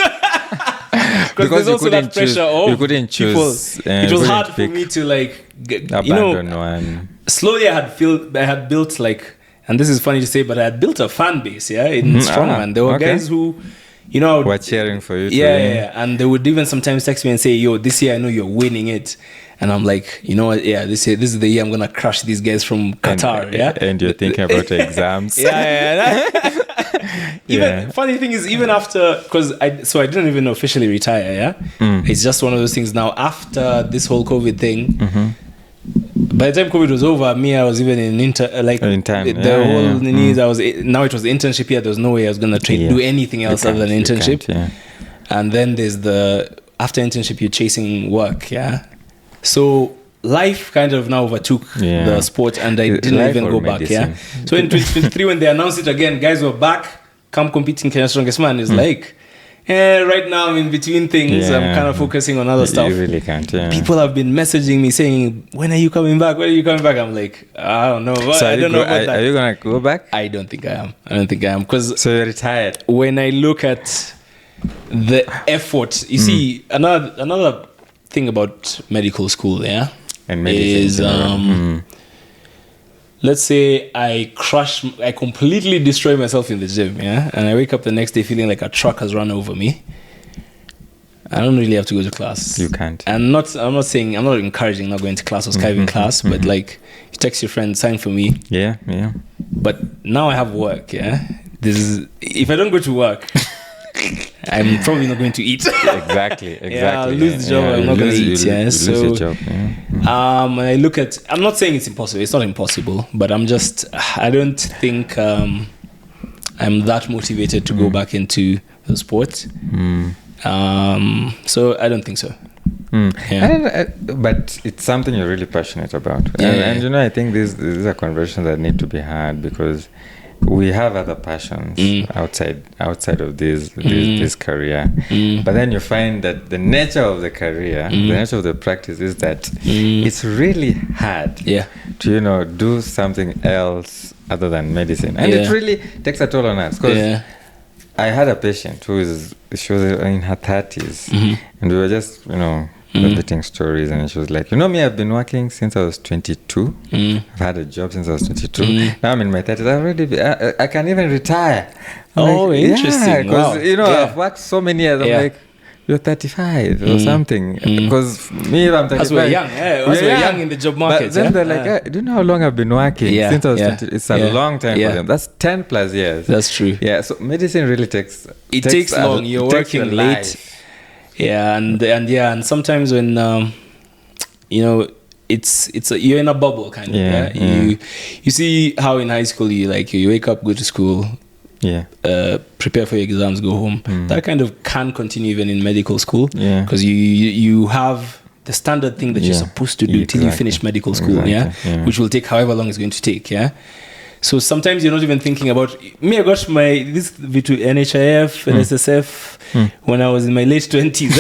Because there's also that pressure you couldn't choose. It was hard for me to abandon one. Slowly I had built like, and this is funny to say, but I had built a fan base, in Strongman. There were guys who, were cheering for you. Yeah, and they would even sometimes text me and say, "Yo, this year I know you're winning it," and I'm like, you know what? Yeah, this is the year I'm gonna crush these guys from Qatar. And you're thinking about exams. Even funny thing is, even after, because I didn't even officially retire. It's just one of those things now. After this whole COVID thing. By the time COVID was over, I was even in I was now it was the internship year. There was no way I was gonna do anything else other than internship. And then there's after internship you're chasing work. So life kind of now overtook the sport, and I didn't even go back. So in 2023 when they announced it again, guys were back, come compete in Kenya Strongest Man. It's like, right now I'm in between things. I'm kind of focusing on other stuff. You really can't. People have been messaging me saying, when are you coming back? I'm like, I don't know. So I don't know about that. Are you gonna go back? I don't think I am. Because so you're retired. When I look at the effort, you see, another thing about medical school, and medicine is let's say I completely destroy myself in the gym, and I wake up the next day feeling like a truck has run over me. I don't really have to go to class. You can't. I'm not encouraging not going to class or skiving class, but like you text your friend, sign for me. Yeah. But now I have work, if I don't go to work, I'm probably not going to eat. Exactly. I'll lose the job. I'm not going to eat. Lose your job. I look at. I'm not saying it's impossible. It's not impossible, but I don't think I'm that motivated to go back into the sport. So I don't think so. But it's something you're really passionate about, and I think these are conversations that need to be had, because we have other passions outside of this career, but then you find that the nature of the career, the nature of the practice is that it's really hard to do something else other than medicine, and it really takes a toll on us. Because I had a patient she was in her 30s, and we were just repeating stories, and she was like, me, I've been working since I was 22. I've had a job since I was 22. Now I'm in my 30s. I can even retire. Interesting. Because I've worked so many years. I'm like, you're 35 or something. Because me, I'm 35. As we're young, we're young in the job market. But then they're like, do you know how long I've been working? Since I was 20. It's a long time for them. That's 10 plus years. That's true. Yeah, so medicine really takes long. You're working late. And sometimes when it's you're in a bubble kind of. You see how in high school you wake up, go to school, prepare for your exams, go home. That kind of can continue even in medical school, because you have the standard thing that you're supposed to do till you finish medical school, which will take however long it's going to take. So sometimes you're not even thinking about me. I got this to NHIF, NSSF when I was in my late 20s.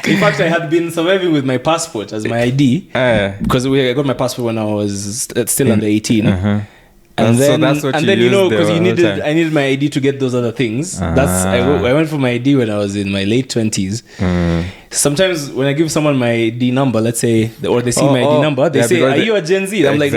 In fact, I had been surviving with my passport as my ID, because I got my passport when I was still under 18. And then because I needed my ID to get those other things. I went for my ID when I was in my late 20s. Sometimes when I give someone my ID number, let's say, or they see my ID number, they say, "Are you a Gen Z?" I'm like,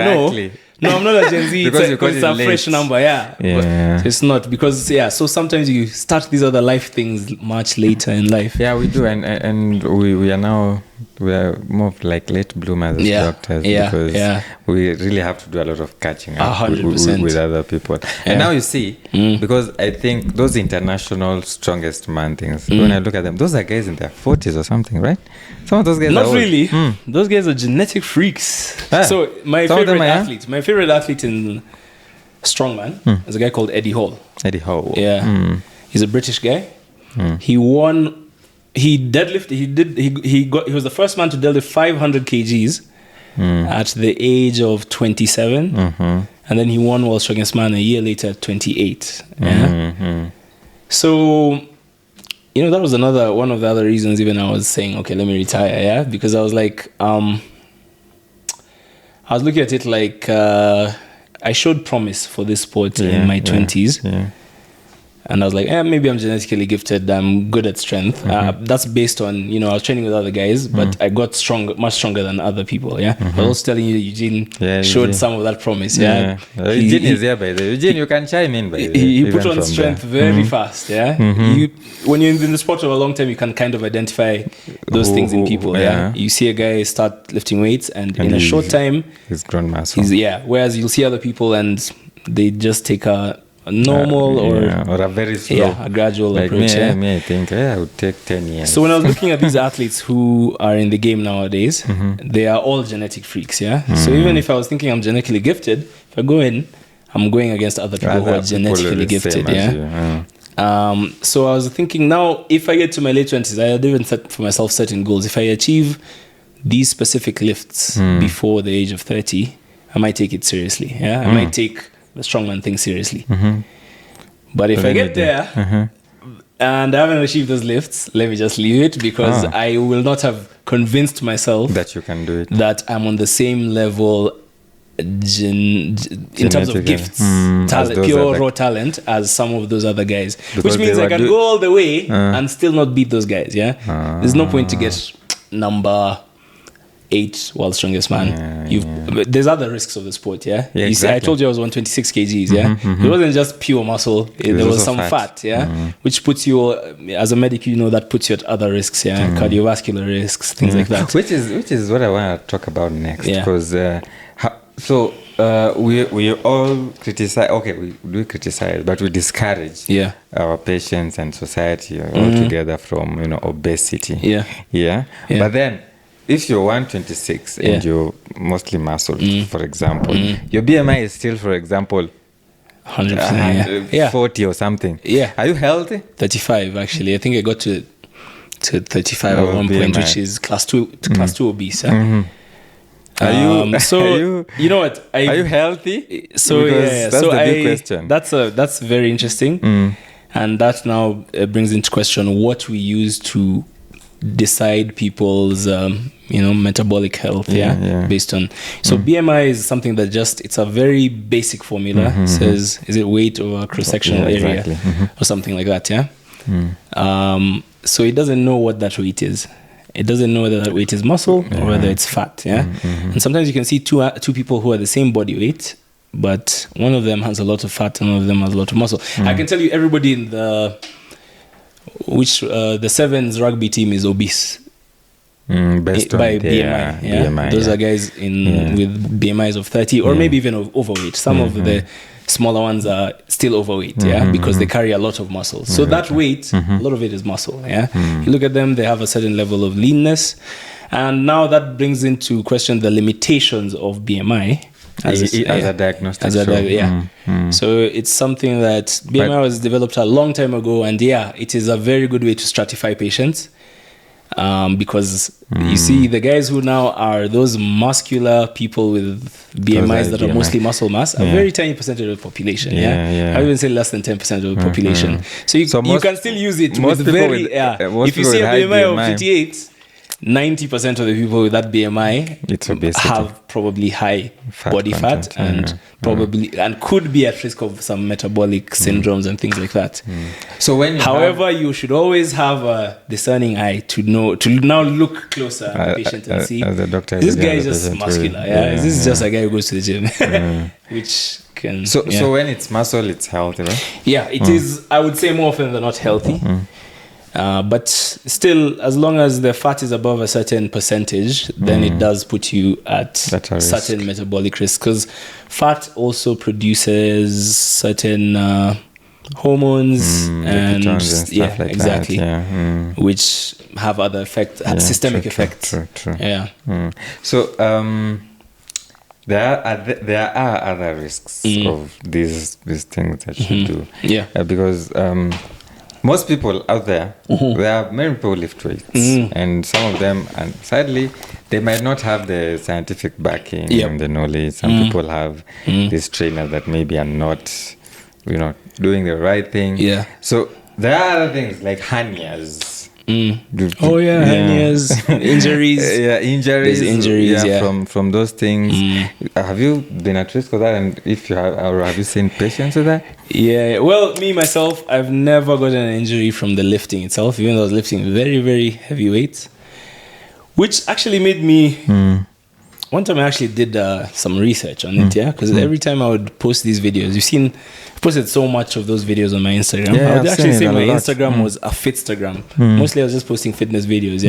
No, I'm not a Gen Z. It's a fresh number, But it's not, because so sometimes you start these other life things much later in life. Yeah, we do, and we are now We are more of like late bloomers as doctors because we really have to do a lot of catching up with other people. And now you see, because I think those international strongest man things, when I look at them, those are guys in their 40s or something, right? Some of those guys not are really. Those guys are genetic freaks. So my favorite athlete in Strongman is a guy called Eddie Hall. Eddie Hall. Yeah. He's a British guy. He won. He deadlifted. He was the first man to deadlift 500 kgs at the age of 27, and then he won World's Strongest Man a year later at 28. Yeah. So, that was one of the other reasons. Even I was saying, okay, let me retire. Yeah, because I was like, I was looking at it like I showed promise for this sport in my 20s. Yeah. And I was like, maybe I'm genetically gifted. I'm good at strength. That's based on, I was training with other guys, but I got much stronger than other people. Yeah. I was telling you, Eugene showed some of that promise. Yeah. Eugene is there, by the way. Eugene, you can chime in, by the way. He put on strength very fast. Yeah. When you're in the sport for a long time, you can kind of identify those things in people. Yeah. You see a guy start lifting weights, and in a short time, he's grown muscle. Whereas you'll see other people, and they just take a normal or a very slow, a gradual like approach. Me, I think I would take 10 years. So when I was looking at these athletes who are in the game nowadays, they are all genetic freaks. Yeah. So even if I was thinking I'm genetically gifted, if I go in, I'm going against other people who are genetically gifted. Yeah. So I was thinking, now if I get to my late 20s, I had even set for myself certain goals. If I achieve these specific lifts before the age of 30, I might take it seriously. Yeah. I might take the strongman thing seriously. But if I get there and I haven't achieved those lifts, let me just leave it, because I will not have convinced myself that you can do it, that I'm on the same level in terms of gifts, talent, pure raw talent, as some of those other guys, which means I can go all the way and still not beat those guys. There's no point to get number 8 World's Strongest Man. There's other risks of the sport. You see, I told you I was 126 kgs. It wasn't just pure muscle. There was some fat. Which puts you, as a medic, that puts you at other risks. Cardiovascular risks, things like that. Which is what I want to talk about next. Because we all criticize. Okay, we do criticize, but we discourage our patients and society altogether from obesity. But then, if you're 126 and you're mostly muscle, for example, your BMI is still, for example, 40 or something. Are you healthy? 35, actually. I think I got to 35 at one point, which is class 2 obese. Are you you know what? Are you healthy? So that's the big question. That's very interesting, and that now brings into question what we use to decide people's metabolic health based on BMI is something that it's a very basic formula. Says, is it weight over cross-sectional area or something like that. So it doesn't know what that weight is. It doesn't know whether that weight is muscle or whether it's fat. And sometimes you can see two people who are the same body weight, but one of them has a lot of fat and one of them has a lot of muscle. I can tell you, everybody in the Sevens rugby team is obese based on by BMI. Those are guys with BMIs of 30 or maybe even overweight. Some of the smaller ones are still overweight, because they carry a lot of muscle. So that weight, a lot of it is muscle. You look at them, they have a certain level of leanness, and now that brings into question the limitations of BMI. As a diagnostic. So it's something that BMI was developed a long time ago, and it is a very good way to stratify patients, because you see the guys who now are those muscular people with BMIs that are mostly muscle mass, a very tiny percentage of the population. I would say less than 10% of the population. So you can still use it with very if you see a BMI of 58, 90% of the people with that BMI have probably high body fat and probably and could be at risk of some metabolic syndromes and things like that. So however, you should always have a discerning eye to now look closer at the patient and see, this guy is just muscular. This is just a guy who goes to the gym, which can. So when it's muscle, it's healthy, right? It is. I would say more often than not healthy. But still, as long as the fat is above a certain percentage, then it does put you at certain metabolic risk, because fat also produces certain hormones and stuff like exactly that. which have other effects, systemic effects. True. Yeah. So there are other risks of these things that you do. Yeah. Because most people out there, there are many people who lift weights, and some of them, and sadly, they might not have the scientific backing and the knowledge. Some people have these trainers that maybe are not, doing the right thing. Yeah. So there are other things like hernias. Hernias, injuries. Injuries. There's injuries, from those things. Have you been at risk of that? And if you have, or have you seen patients with that? Yeah. Well, me myself, I've never gotten an injury from the lifting itself, even though I was lifting very, very heavy weights, which actually made me. One time I actually did some research on it, because every time I would post these videos, you've seen, I posted so much of those videos on my Instagram. I would actually say my Instagram was a Fitstagram. Mostly I was just posting fitness videos,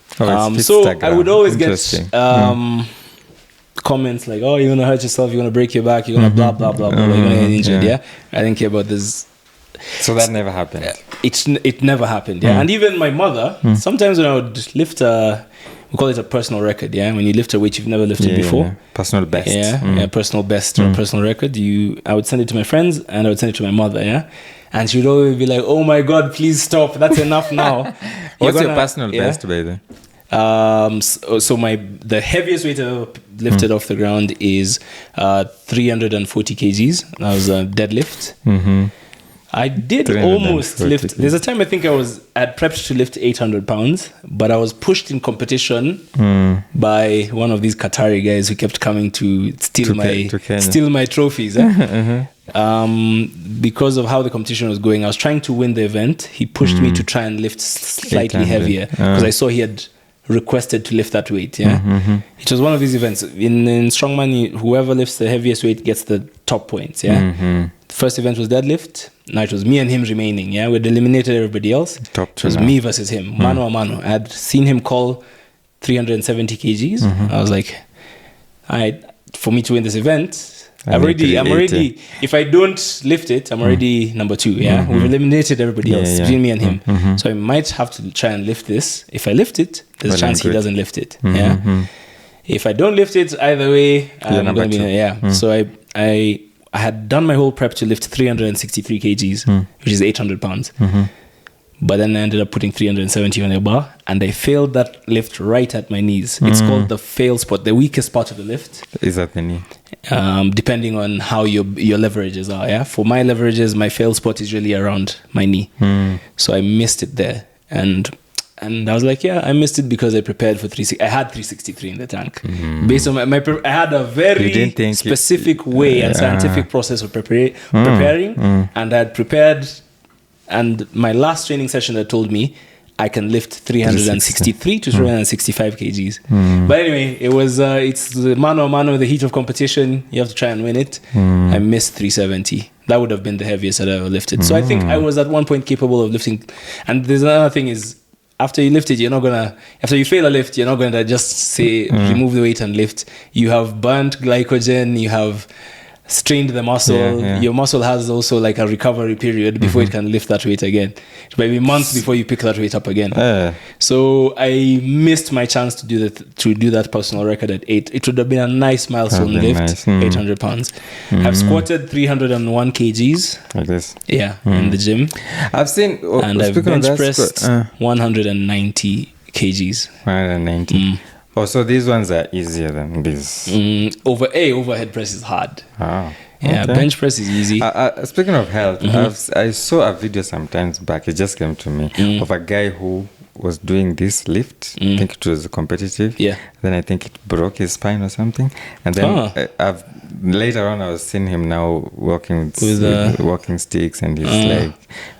so I would always get comments like, oh, you're going to hurt yourself, you're going to break your back, you're going to blah, blah, blah, blah, you're going to get injured, I didn't care about this. So that never happened? It never happened, And even my mother, sometimes when I would lift we call it a personal record, when you lift a weight you've never lifted before. Personal best. Personal best or personal record. I would send it to my friends and I would send it to my mother, and she would always be like, oh my God, please stop, that's enough now. What's your personal best, by the way? So the heaviest weight I've lifted off the ground is 340 kgs. That was a deadlift. I did almost lift. There's a time I think I had prepped to lift 800 pounds, but I was pushed in competition by one of these Qatari guys who kept coming to steal my trophies. Because of how the competition was going, I was trying to win the event. He pushed me to try and lift slightly heavier because I saw he had requested to lift that weight. It was one of these events in Strongman. Whoever lifts the heaviest weight gets the top points. The first event was deadlift. Now it was me and him remaining. We'd eliminated everybody else. It was me versus him, mano a mano. I had seen him call 370 kgs. I was like, all right, for me to win this event, I'm already. If I don't lift it, I'm already number 2. We've eliminated everybody else between me and him. So I might have to try and lift this. If I lift it, there's a chance he doesn't lift it. If I don't lift it, either way, I'm going to be So I had done my whole prep to lift 363 kgs, which is 800 pounds. But then I ended up putting 370 on a bar, and I failed that lift right at my knees. It's called the fail spot, the weakest part of the lift. Is that the knee? Depending on how your leverages are. For my leverages, my fail spot is really around my knee. So I missed it there. And I was like, I missed it because I prepared for 360. I had 363 in the tank. Based on I had a very specific way and scientific process of preparing, and I had prepared. And my last training session that told me I can lift 363 to 365 kgs. But anyway, it's the mano a mano, the heat of competition. You have to try and win it. I missed 370. That would have been the heaviest I'd ever lifted. So I think I was at one point capable of lifting. And there's another thing is, after you lift it, after you fail a lift, you're not gonna just say, remove the weight and lift. You have burnt glycogen, you have strained the muscle. Your muscle has also like a recovery period before it can lift that weight again. It might be months before you pick that weight up again. So I missed my chance to do that personal record at 8. It would have been a nice milestone lift, 800 pounds. I've squatted 301 kgs. Like this? In the gym. I've seen... and I've bench pressed 190 kgs. 190. So these ones are easier than these. Overhead press is hard. Bench press is easy. Speaking of health, I saw a video sometimes back. It just came to me of a guy who was doing this lift. I think it was competitive. Yeah. Then I think it broke his spine or something. And then later on, I was seeing him now walking with walking sticks, and he's like.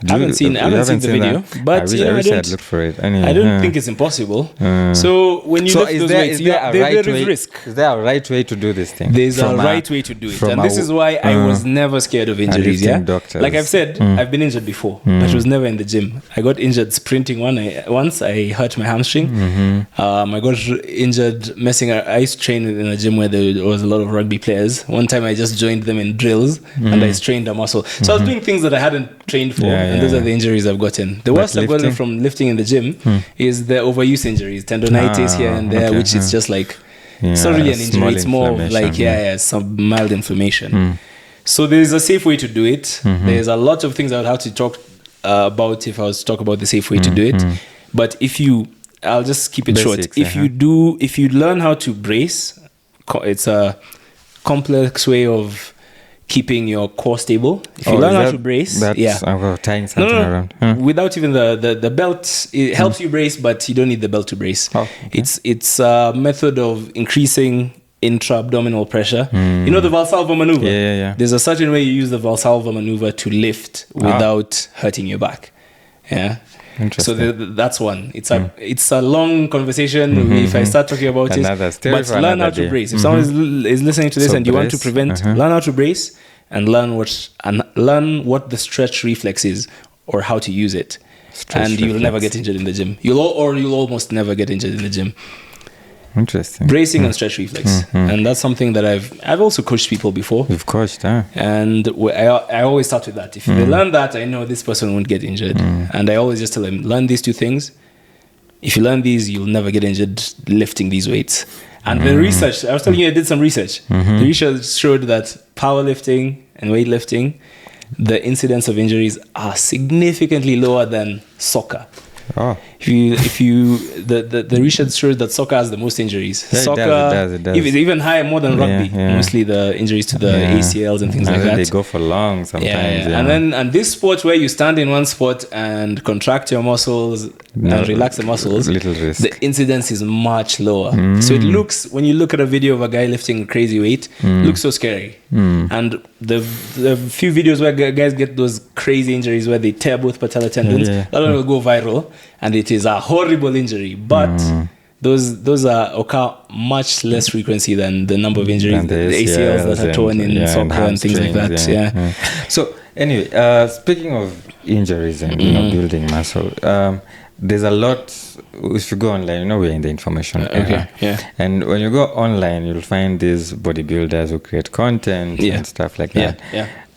I haven't seen the video, but I wish I'd looked for it. Anyway, I don't think it's impossible. So when you lift those weights, there is risk. Is there a right way to do this thing? There's a right way to do it, and this is why I was never scared of injuries. Yeah, doctors. Like I've said, I've been injured before, but it was never in the gym. I got injured sprinting once. I hurt my hamstring. I got injured messing. I used to train in a gym where there was a lot of rugby players. One time I just joined them in drills, and I strained a muscle. So I was doing things that I hadn't trained for, and those are the injuries I've gotten. The worst I've gotten from lifting in the gym is the overuse injuries, tendonitis here and there, which is just like, it's not really an injury, it's more of like, some mild inflammation. So there's a safe way to do it. There's a lot of things I would have to talk about if I was to talk about the safe way to do it. But I'll just keep it short. If you learn how to brace, it's a complex way of keeping your core stable. If you learn how to brace, tying something around. Without even the belt, it helps you brace, but you don't need the belt to brace. It's a method of increasing intra-abdominal pressure. You know the Valsalva maneuver? Yeah. There's a certain way you use the Valsalva maneuver to lift without hurting your back. Yeah. So that's one. It's a long conversation if I start talking about it. But learn how to brace. If someone is listening to this and you want to prevent, learn how to brace and learn what the stretch reflex is or how to use it. And you'll never get injured in the gym. You'll almost never get injured in the gym. Interesting. Bracing and stretch reflex, and that's something that I've also coached people before. You've coached, huh? And I always start with that. If they learn that, I know this person won't get injured. And I always just tell them, learn these two things. If you learn these, you'll never get injured lifting these weights. And the research, I was telling you, I did some research. The research showed that powerlifting and weightlifting, the incidence of injuries are significantly lower than soccer. The research shows that soccer has the most injuries. Soccer it does. Even higher, more than rugby. Mostly the injuries to the ACLs and things like that. They go for long sometimes. And this sport where you stand in one spot and contract your muscles and relax the muscles, little risk. The incidence is much lower. So it looks, when you look at a video of a guy lifting a crazy weight, it looks so scary. And the few videos where guys get those crazy injuries where they tear both patellar tendons, that one will go viral. And it is a horrible injury, but those occur much less frequency than the number of injuries, the ACLs that are torn in soccer and things like that. So anyway, speaking of injuries and building muscle, there's a lot. If you go online, we're in the information era. And when you go online, you'll find these bodybuilders who create content and stuff like that.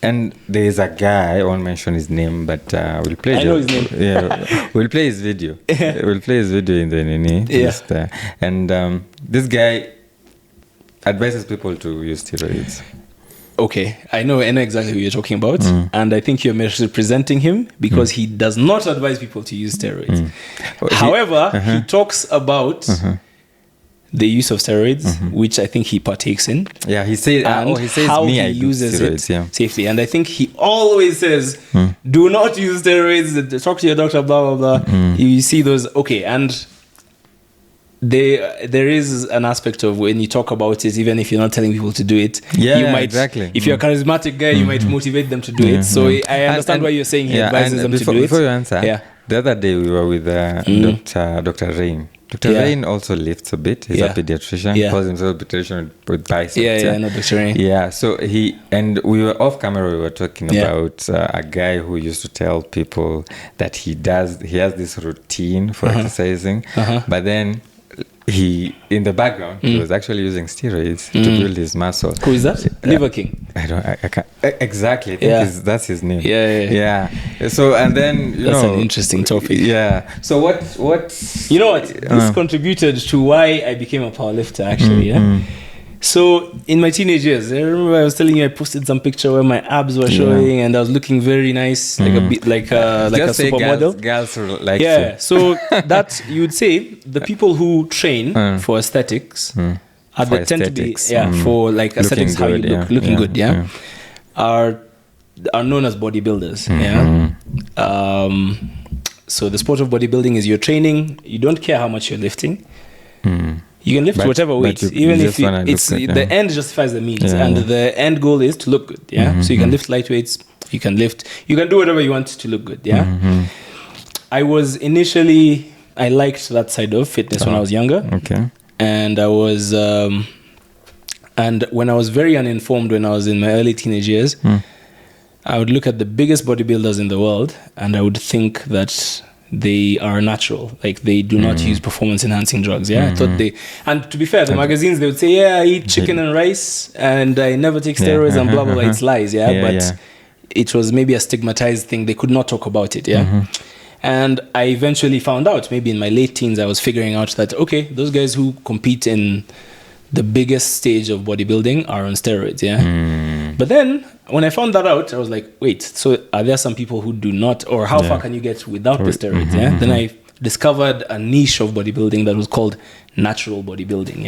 And there is a guy, I won't mention his name, but we'll play. I know his name. We'll play his video. We'll play his video in the Nini. And this guy advises people to use steroids. Okay, I know exactly who you're talking about, and I think you're misrepresenting him because he does not advise people to use steroids. However, he talks about the use of steroids, which I think he partakes in. Yeah, he says how he uses it safely. And I think he always says, do not use steroids, talk to your doctor, blah, blah, blah. You see those, and there is an aspect of when you talk about it, even if you're not telling people to do it, you might, exactly. If you're a charismatic guy, you might motivate them to do it. So I understand why you're saying he advises them to do it. Before you answer, the other day we were with Dr. Rain. Dr. Rain also lifts a bit. He's a pediatrician. He calls himself a pediatrician with biceps. I know Dr. Rain. Yeah, so we were off camera, we were talking about a guy who used to tell people that he has this routine for exercising, but then in the background, he was actually using steroids to build his muscle. Who is that? Liver King. I can't exactly. I think that's his name. Yeah. So and then that's an interesting topic. Yeah. So what? This contributed to why I became a powerlifter. Actually, So in my teenage years, I remember I was telling you I posted some picture where my abs were showing and I was looking very nice, like a bit like a supermodel. Girls were like so that you would say the people who train for aesthetics tend to be for like aesthetics, how you look, looking good, are known as bodybuilders. So the sport of bodybuilding is you're training. You don't care how much you're lifting. You can lift whatever weight, even if it's the end justifies the means, and the end goal is to look good. Yeah. So you can lift lightweights. You can do whatever you want to look good. Yeah. I liked that side of fitness when I was younger. Okay. And I was, and when I was very uninformed, when I was in my early teenage years, I would look at the biggest bodybuilders in the world, and I would think that they are natural, like they do not use performance enhancing drugs. Yeah. I thought and to be fair, the magazines, they would say, yeah, I eat chicken and rice and I never take steroids and blah blah blah. It's lies. But it was maybe a stigmatized thing. They could not talk about it. And I eventually found out, maybe in my late teens, I was figuring out that, okay, those guys who compete in the biggest stage of bodybuilding are on steroids. But then when I found that out, I was like, wait, so are there some people who do not, or how far can you get without the steroids? Then I discovered a niche of bodybuilding that was called natural bodybuilding.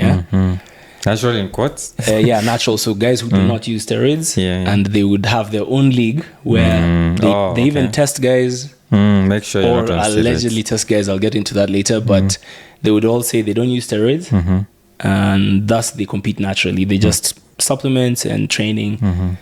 Natural in quotes? Natural. So guys who do not use steroids, and they would have their own league where they even test guys. Make sure you're or not on allegedly steroids. test guys. I'll get into that later, but they would all say they don't use steroids, and thus they compete naturally. They just supplements and training,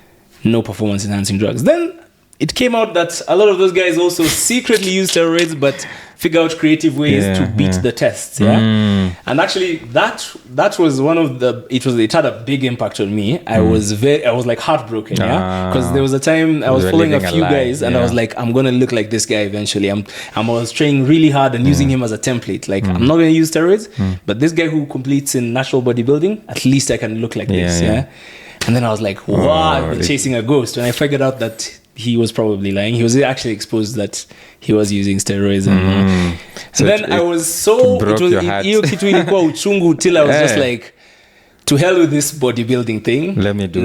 no performance enhancing drugs. Then it came out that a lot of those guys also secretly use steroids, but figure out creative ways to beat the tests. And actually that was one of it had a big impact on me. I was like heartbroken, because there was a time I was following a few guys, and I was like, I'm gonna look like this guy eventually. I was training really hard and using him as a template. Like I'm not gonna use steroids, but this guy who completes in natural bodybuilding, at least I can look like this. And then I was like, wow, I've been chasing a ghost. And I figured out that he was probably lying. He was actually exposed that he was using steroids. And so then I was so... uchungu till I was just like, to hell with this bodybuilding thing. Let me do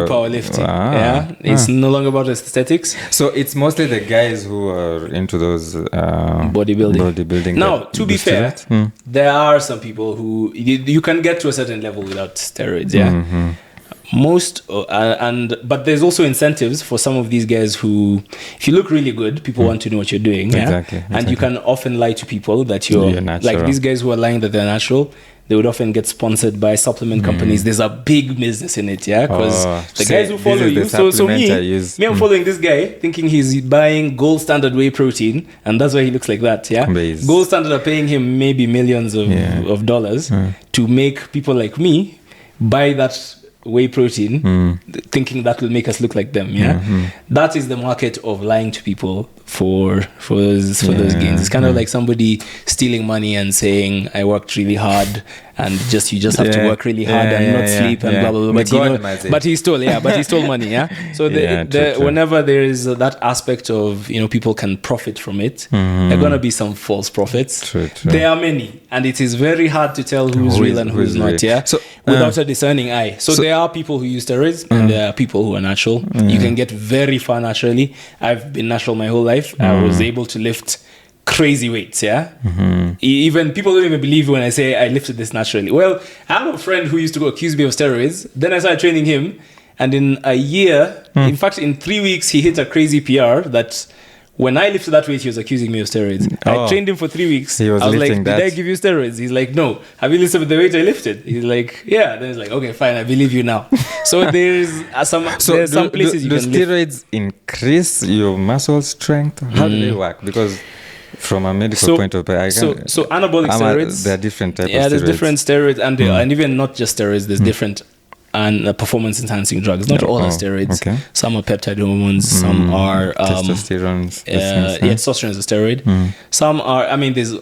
powerlifting. It's no longer about aesthetics. So it's mostly the guys who are into those bodybuilding. Now, to be fair, there are some people who you can get to a certain level without steroids. But there's also incentives for some of these guys who, if you look really good, people want to know what you're doing. Exactly. And you can often lie to people that you're like these guys who are lying that they're natural. They would often get sponsored by supplement companies. There's a big business in it, because the guys who follow you. So me, I'm following this guy, thinking he's buying gold standard whey protein, and that's why he looks like that. Gold standard are paying him maybe millions of dollars to make people like me buy that whey protein, thinking that will make us look like them. That is the market of lying to people for those gains. It's kind of like somebody stealing money and saying, I worked really hard, and you just have to work really hard and not sleep and blah blah blah. But he stole money. So whenever there is that aspect of people can profit from it, there are gonna be some false prophets. True. There are many, and it is very hard to tell who's real and who's not. So without a discerning eye. So there are people who use steroids, and there are people who are natural. You can get very far naturally. I've been natural my whole life. I was able to lift crazy weights. Even people don't even believe when I say I lifted this naturally. Well, I have a friend who used to accuse me of steroids. Then I started training him, and in a year, in fact in 3 weeks, he hit a crazy PR that when I lifted that weight, he was accusing me of steroids. I trained him for 3 weeks. I was like, did I give you steroids? He's like, no. Have you listened to the weight I lifted? He's like, yeah. Then he's like, okay, fine, I believe you now. So there's some places you can lift. Do steroids increase your muscle strength? How do they work? Because from a medical point of view, so anabolic steroids, there are different types of steroids. There's different steroids, and even not just steroids, there's different performance enhancing drugs. Not all are steroids. Some are peptide hormones, some are testosterone. Testosterone is a steroid. Some are, there's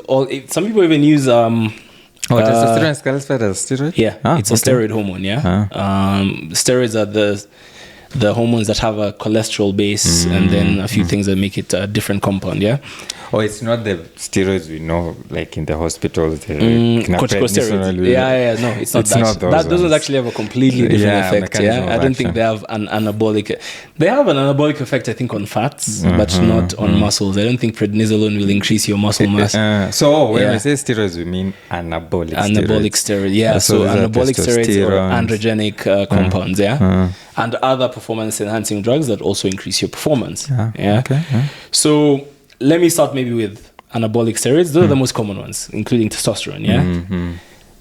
some people even use testosterone is classified as steroid? It's a steroid hormone. Steroids are the hormones that have a cholesterol base and then a few things that make it a different compound. It's not the steroids we know, like in the hospitals. Corticosteroids. No, it's not that. Those actually have a completely different effect. I don't think they have an anabolic. They have an anabolic effect, I think, on fats, but not on muscles. I don't think prednisolone will increase your muscle mass. So when we say steroids, we mean anabolic steroids. So anabolic steroids or androgenic compounds. And other performance enhancing drugs that also increase your performance. So let me start maybe with anabolic steroids. Those are the most common ones, including testosterone. Yeah.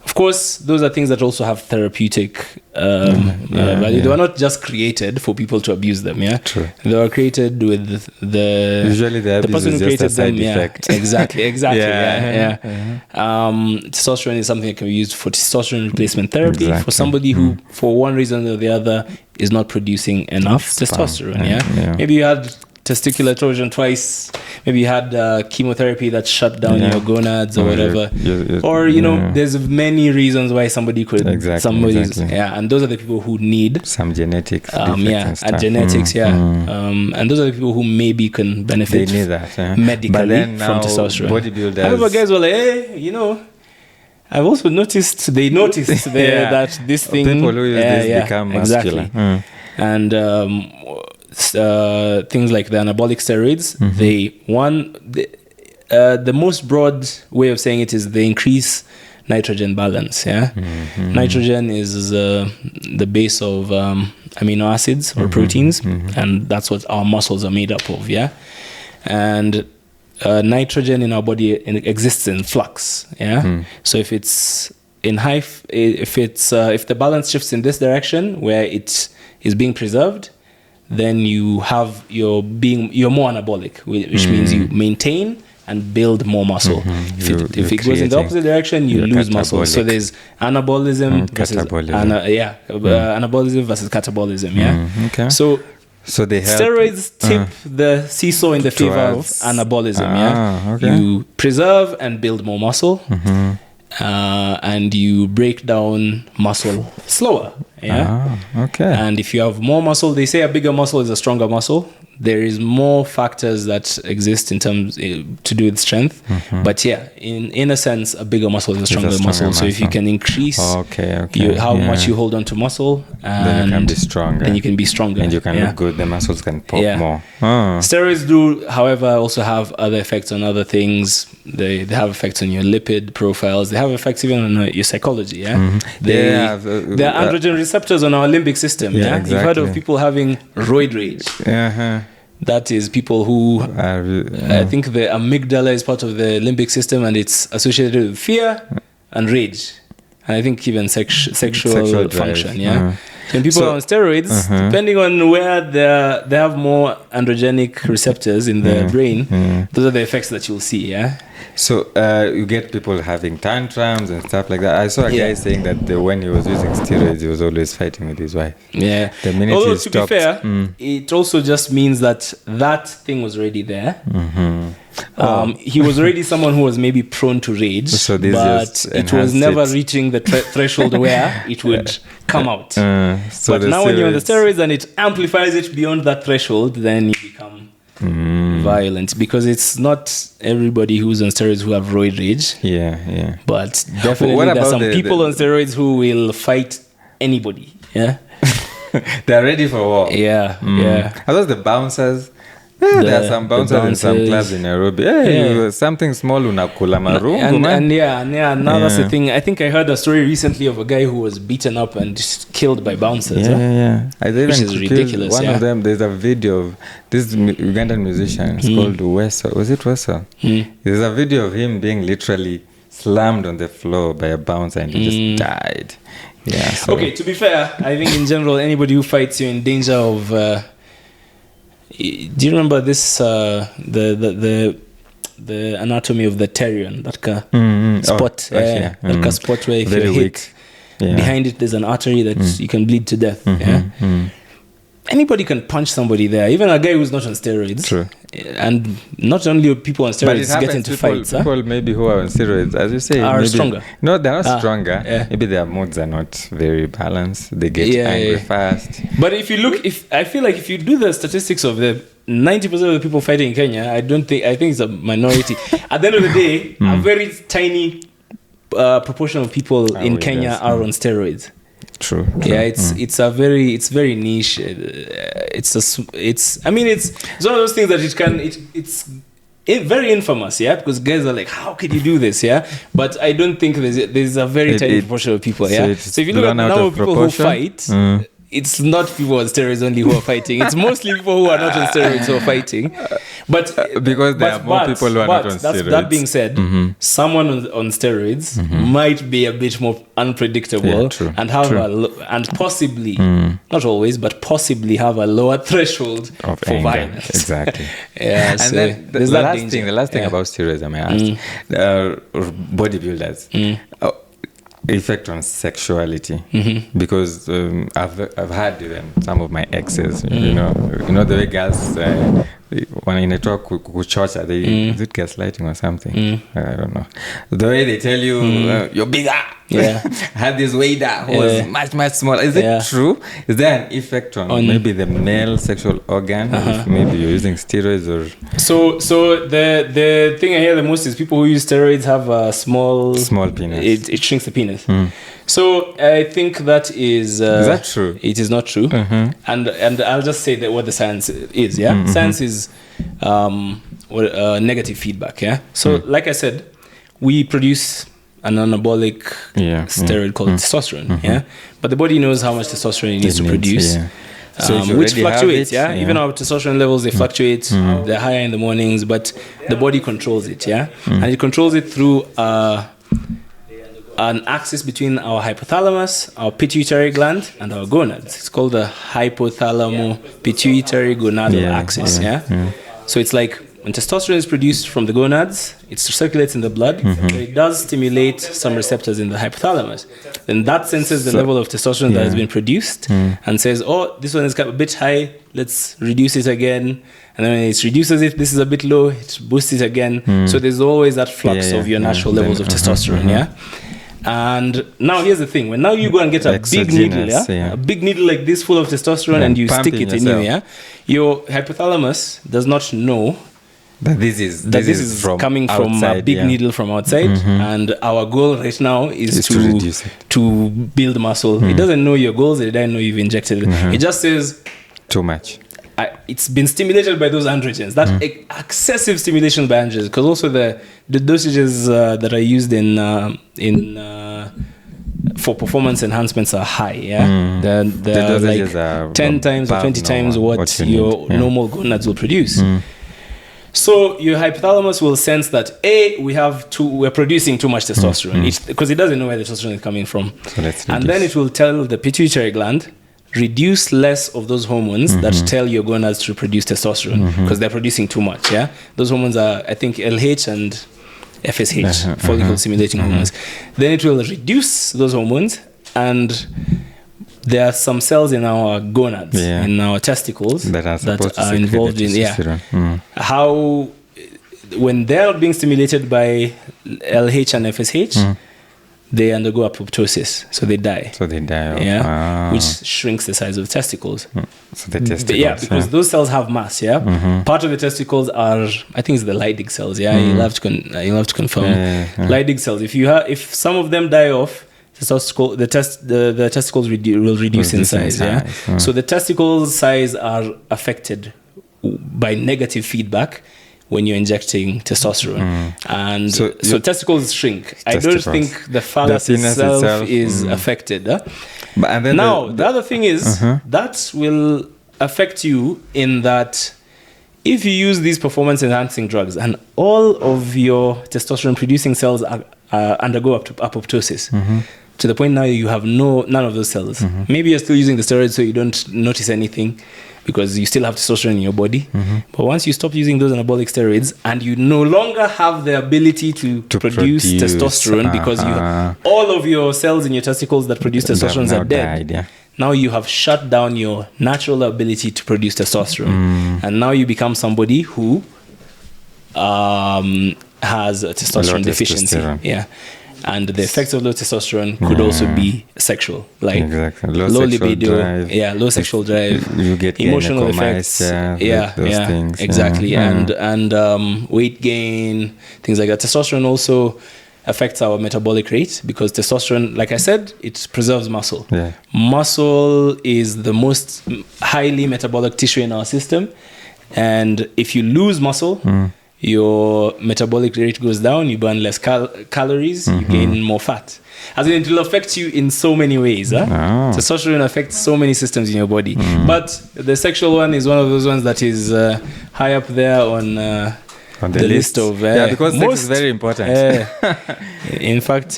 Of course, those are things that also have therapeutic value. They were not just created for people to abuse them. Yeah, True. They were created with the usually the person who just created a side them. effect. Yeah, exactly. Yeah. Testosterone is something that can be used for testosterone replacement therapy for Exactly. somebody who, for one reason or the other, is not producing enough testosterone. Yeah? Maybe you had testicular torsion twice. Maybe you had chemotherapy that shut down your gonads or whatever. Or there's many reasons why somebody could. Exactly. And those are the people who need some genetic and genetics. And those are the people who maybe can benefit. They need that medically from testosterone. Bodybuilders. However, guys were like, hey, I've also noticed. They noticed that this thing. People who use this become muscular. Exactly. And things like the anabolic steroids, the most broad way of saying it is they increase nitrogen balance. Nitrogen is the base of amino acids or proteins, and that's what our muscles are made up of. And nitrogen in our body exists in flux. So if it's in if the balance shifts in this direction where it is being preserved, then you're more anabolic, which means you maintain and build more muscle. If it goes in the opposite direction, you lose muscle. So there's anabolism versus anabolism versus catabolism. Okay. So they help, steroids tip the seesaw in the favor of anabolism. Okay. You preserve and build more muscle. And you break down muscle slower. Okay. And if you have more muscle, they say a bigger muscle is a stronger muscle. There is more factors that exist in terms to do with strength. But in a sense, a bigger muscle is a stronger muscle. So if you can increase how much you hold on to muscle, then you can be stronger. Then you can be stronger. And you can look good. The muscles can pop more. Steroids do, however, also have other effects on other things. They have effects on your lipid profiles. They have effects even on your psychology. There are androgen receptors on our limbic system. Exactly. You've heard of people having roid rage. That is people who I think the amygdala is part of the limbic system, and it's associated with fear and rage, and I think even sexual function. So when people are on steroids, depending on where they have more androgenic receptors in the brain, those are the effects that you'll see. So you get people having tantrums and stuff like that. I saw a guy saying that when he was using steroids, he was always fighting with his wife. The minute although to be fair, it also just means that thing was already there. He was already someone who was maybe prone to rage, but it was never reaching the threshold where it would come out. But now when you're on the steroids and it amplifies it beyond that threshold, then you become violent, because it's not everybody who's on steroids who have roid rage. But definitely there are some people on steroids who will fight anybody. They're ready for war. Are those the bouncers? There are some bouncers in some clubs in Nairobi. Something small unakula marungu, and that's the thing. I think I heard a story recently of a guy who was beaten up and just killed by bouncers. Which is ridiculous. One of them, there's a video of this Ugandan musician. It's called Weso. Was it Weso? There's a video of him being literally slammed on the floor by a bouncer and he just died. Okay, to be fair, I think in general, anybody who fights, you're in danger of... do you remember this the anatomy of the Terrion, that spot spot where if you're hit behind it there's an artery that you can bleed to death. Anybody can punch somebody there, even a guy who's not on steroids. True. And not only people on steroids get into fights. People maybe who are on steroids, as you say, are maybe stronger. No, they're not stronger. Maybe their moods are not very balanced. They get angry fast. But if you look, I feel like if you do the statistics of the 90% of the people fighting in Kenya, I think it's a minority. At the end of the day, a very tiny proportion of people in Kenya are on steroids. True. It's very niche. It's one of those things that it's very infamous, because guys are like, how could you do this, But I don't think there's a very tiny proportion of people, So if you look at the number of people who fight, it's not people on steroids only who are fighting. It's mostly people who are not on steroids who are fighting. But because there are more people who are not on steroids. That being said, someone on steroids might be a bit more unpredictable and have and possibly, not always, but possibly have a lower threshold of for anger. violence. Exactly. And so then the last thing about steroids I may ask, bodybuilders. Effect on sexuality, because I've had some of my exes, you know the way girls when I talk kuchocha, they is it gaslighting or something? I don't know. The way they tell you you're bigger. Yeah, had this waiter who was much smaller. Is it true? Is there an effect on maybe the male sexual organ? If maybe you're using steroids or so the thing I hear the most is people who use steroids have a small penis. It shrinks the penis. So I think that is that true? It is not true. And I'll just say that what the science is. Yeah, science is negative feedback. Yeah. So like I said, we produce an anabolic steroid called testosterone. Yeah, but the body knows how much testosterone it needs to produce. So which fluctuates, even our testosterone levels, they fluctuate. They're higher in the mornings, but the body controls it, and it controls it through an axis between our hypothalamus, our pituitary gland, and our gonads. It's called the hypothalamo-pituitary gonadal axis. So it's like when testosterone is produced from the gonads, it circulates in the blood, but it does stimulate some receptors in the hypothalamus. Then that senses the level of testosterone that has been produced and says, oh, this one is a bit high, let's reduce it again. And then when it reduces it, this is a bit low, it boosts it again. So there's always that flux of your natural levels of testosterone, And now here's the thing: when now you go and get a big needle, a big needle like this full of testosterone, and you stick it in you, your hypothalamus does not know that this is coming outside, from a big needle from outside, and our goal right now is to reduce it, to build muscle. It doesn't know your goals; it doesn't know you've injected it. It just says too much. It's been stimulated by those androgens. That excessive stimulation by androgens, because also the dosages that are used in for performance enhancements are high. The dosages like are 10 times or 20 times what your normal gonads will produce. So your hypothalamus will sense that we're producing too much testosterone, because it doesn't know where the testosterone is coming from, and then it will tell the pituitary gland, reduce less of those hormones that tell your gonads to produce testosterone, because they're producing too much. Those hormones are, I think, LH and FSH, follicle stimulating hormones. Then it will reduce those hormones, and there are some cells in our gonads, in our testicles, that are involved in how, when they're being stimulated by LH and FSH, they undergo apoptosis, so they die. Which shrinks the size of the testicles. So the testicles, because those cells have mass. Part of the testicles are, I think, it's the Leydig cells. You'll have to confirm. Leydig cells. If some of them die off, the testicles will reduce in size. So the testicles size are affected by negative feedback when you're injecting testosterone, and so testicles shrink. I don't think the phallus itself is affected. But then now the other thing is that will affect you in that if you use these performance enhancing drugs and all of your testosterone producing cells undergo apoptosis, to the point now you have none of those cells. Maybe you're still using the steroids so you don't notice anything, because you still have testosterone in your body. But once you stop using those anabolic steroids and you no longer have the ability to produce testosterone, because all of your cells in your testicles that produce testosterone are dead. Now you have shut down your natural ability to produce testosterone. And now you become somebody who has a testosterone deficiency. And the effects of low testosterone could also be sexual, like low libido, low sexual drive, you get emotional effects, those things, exactly, and weight gain, things like that. Testosterone also affects our metabolic rate, because testosterone, like I said, it preserves muscle. Muscle is the most highly metabolic tissue in our system, and if you lose muscle, your metabolic rate goes down, you burn less calories, you gain more fat. As in, it will affect you in so many ways. Testosterone affects so many systems in your body. But the sexual one is one of those ones that is high up there on the list of because sex is very important. In fact,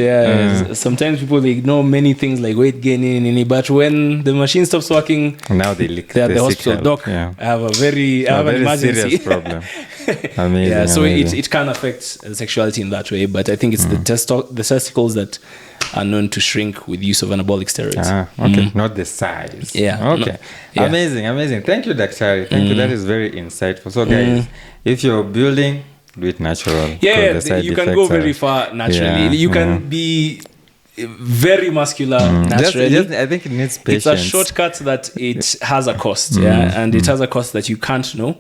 sometimes people ignore many things like weight gaining, but when the machine stops working, now they lick the hospital. Doc, I have an emergency. Serious problem. Amazing. So it can affect sexuality in that way, but I think it's the testicles that are known to shrink with use of anabolic steroids. Not the size. Amazing. Thank you, Daktari. Thank you. That is very insightful. So guys, if you're building, do it natural. You can go very far naturally. You can be very muscular naturally. I think it needs patience. It's a shortcut that it has a cost, and it has a cost that you can't know.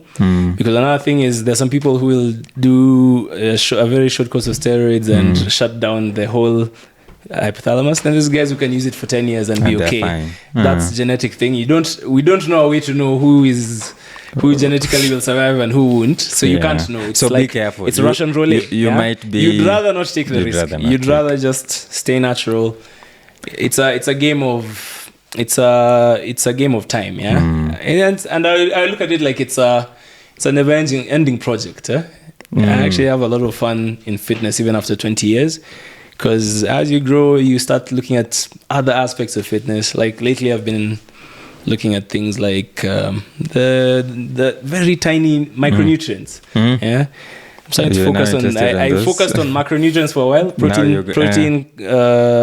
Because another thing is, there's some people who will do a very short course of steroids and shut down the whole hypothalamus. Then there's guys who can use it for 10 years and be okay. Fine. That's genetic thing. We don't know a way to know who genetically will survive and who won't. So you can't know. It's so like, be careful. It's Russian roulette. You might be. You'd rather not take the risk. You'd rather just stay natural. It's a game of time. And I look at it like it's a never-ending project. I actually have a lot of fun in fitness even after 20 years. Because as you grow, you start looking at other aspects of fitness. Like lately, I've been looking at things like the very tiny micronutrients. I'm starting to focus on. I focused on macronutrients for a while: protein,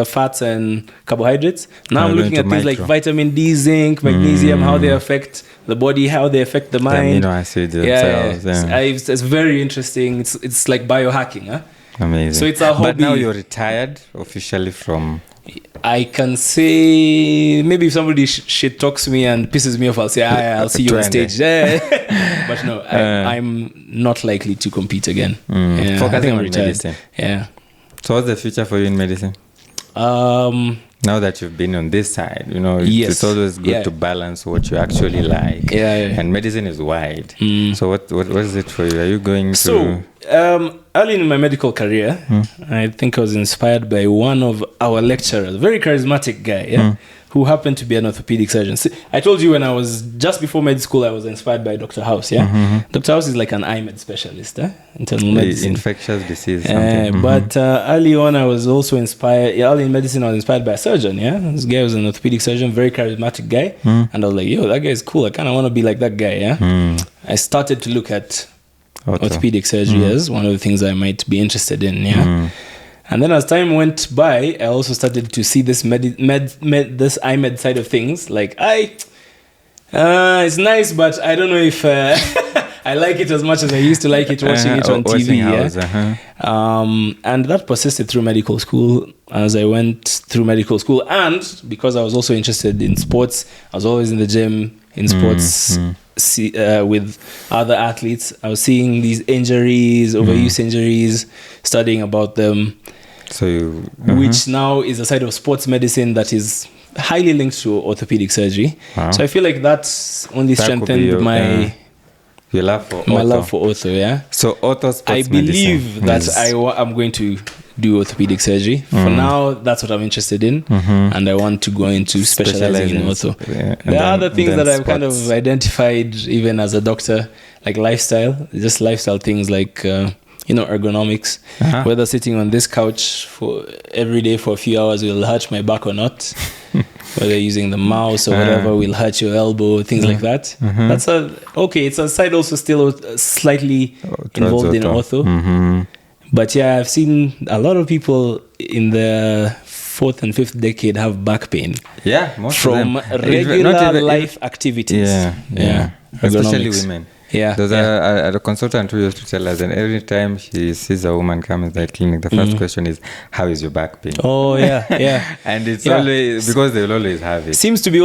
fats, and carbohydrates. Now I'm looking at things like vitamin D, zinc, magnesium, how they affect the body, how they affect the mind. The amino acids themselves. It's very interesting. It's like biohacking. Amazing. So it's a hobby. But now you're retired officially from. I can say, maybe if somebody shit talks me and pisses me off, I'll say, I'll see you on stage. But no, I'm not likely to compete again. Focusing on medicine. Yeah. So what's the future for you in medicine? Now that you've been on this side, it's always good to balance what you actually like. And medicine is wide. So what is it for you? Are you going to... So, early in my medical career, I think I was inspired by one of our lecturers, a very charismatic guy, who happened to be an orthopedic surgeon. So I told you when I was just before med school, I was inspired by Dr. House. Dr. House is like an eye med specialist, internal medicine, infectious disease. But early on, I was also inspired. Early in medicine, I was inspired by a surgeon. This guy was an orthopedic surgeon, very charismatic guy, and I was like, "Yo, that guy is cool. I kind of want to be like that guy." I started to look at orthopedic surgery as one of the things I might be interested in. And then as time went by, I also started to see this this eye med side of things. Like, it's nice, but I don't know if I like it as much as I used to like it watching it on TV. And that persisted through medical school. As I went through medical school, and because I was also interested in sports, I was always in the gym in sports. With other athletes, I was seeing these injuries, overuse injuries, studying about them. So which now is a side of sports medicine that is highly linked to orthopedic surgery. So I feel like that's only strengthened my love for ortho. So ortho sports I believe that I'm going to do orthopedic surgery. For now, that's what I'm interested in, and I want to go into specializing in ortho. There are other things that I've kind of identified even as a doctor, like lifestyle things like ergonomics. Whether sitting on this couch for every day for a few hours will hurt my back or not. Whether using the mouse or whatever will hurt your elbow, things like that. That's it's a side also still slightly involved in ortho. But I've seen a lot of people in the 4th and 5th decade have back pain. Most from of them. regular life activities. Especially women. There's a consultant who used to tell us, and every time she sees a woman come into the clinic, the first question is, "How is your back pain?" And it's always because they will always have it. Seems to be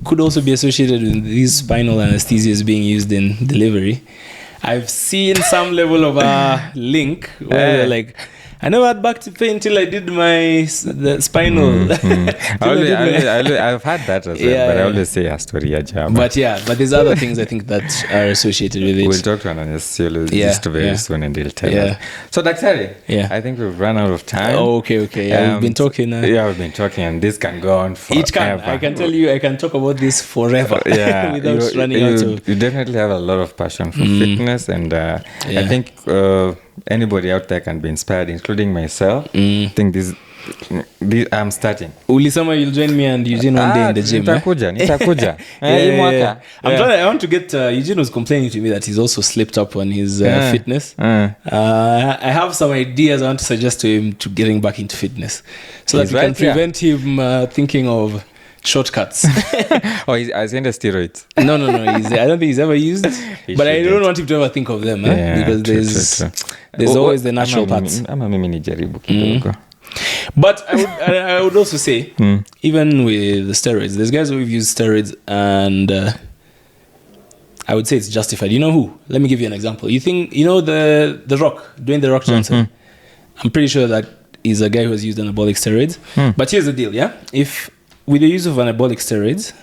could also be associated with these spinal anesthesias being used in delivery. I've seen some level of a link where I never had back pain until I did the spinal. I've had that as well, but I always say a story ajaba. But there's other things I think that are associated with it. We'll talk to an anesthesiologist very soon and they'll tell us. So Daktari, I think we've run out of time. Oh, okay. We've been talking. We've been talking, and this can go on forever. I can tell you, I can talk about this forever. Without running out of. You definitely have a lot of passion for fitness, and I think anybody out there can be inspired, including myself. I think this I'm starting. Ulisema you'll join me and Eugene one day in the gym. Nitakuja. I want to get Eugene was complaining to me that he's also slipped up on his fitness. I have some ideas I want to suggest to him to getting back into fitness, so that we can prevent him thinking of shortcuts. I send the steroids. No. I don't think he's ever used. But I don't want him to ever think of them, because there's always the natural parts. But I would also say, even with the steroids, there's guys who've used steroids, and I would say it's justified. You know who? Let me give you an example. The Rock, Dwayne The Rock Johnson. I'm pretty sure that he's a guy who has used anabolic steroids. But here's the deal, if with the use of anabolic steroids,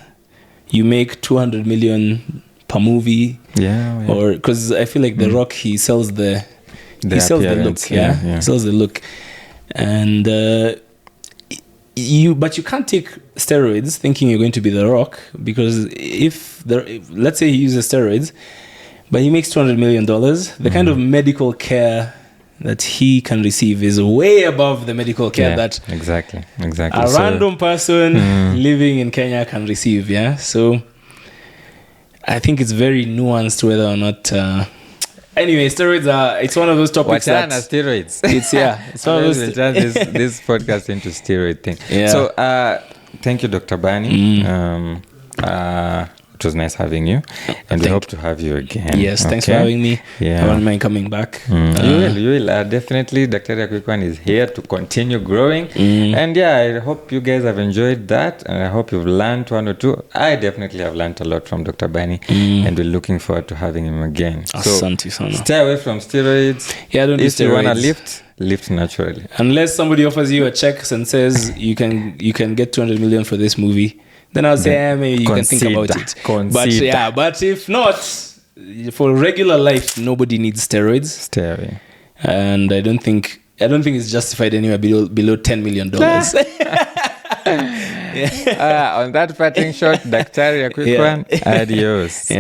you make 200 million per movie, or because I feel like The Rock, he sells the look, he sells the look, and but you can't take steroids thinking you're going to be The Rock, because if let's say he uses steroids, but he makes $200 million, the kind of medical care that he can receive is way above the medical care that exactly a random person living in Kenya can receive. So I think it's very nuanced whether or not anyway, steroids it's one of those topics steroids. It's one of those we'll turn this podcast into steroid thing. So thank you, Dr. Bani. It was nice having you, and we hope to have you again. Yes, thanks for having me. I don't mind coming back. You will. Definitely, Daktari Akwikwan is here to continue growing. And I hope you guys have enjoyed that, and I hope you've learned one or two. I definitely have learned a lot from Dr. Bani, and we're looking forward to having him again. So stay away from steroids. Don't do steroids. If you want to lift naturally. Unless somebody offers you a check and says you can get 200 million for this movie, then I'll say maybe you can think about it. But if not, for regular life, nobody needs steroids. And I don't think it's justified anywhere below $10 million. On that parting shot, Daktari Akwikwan, adios.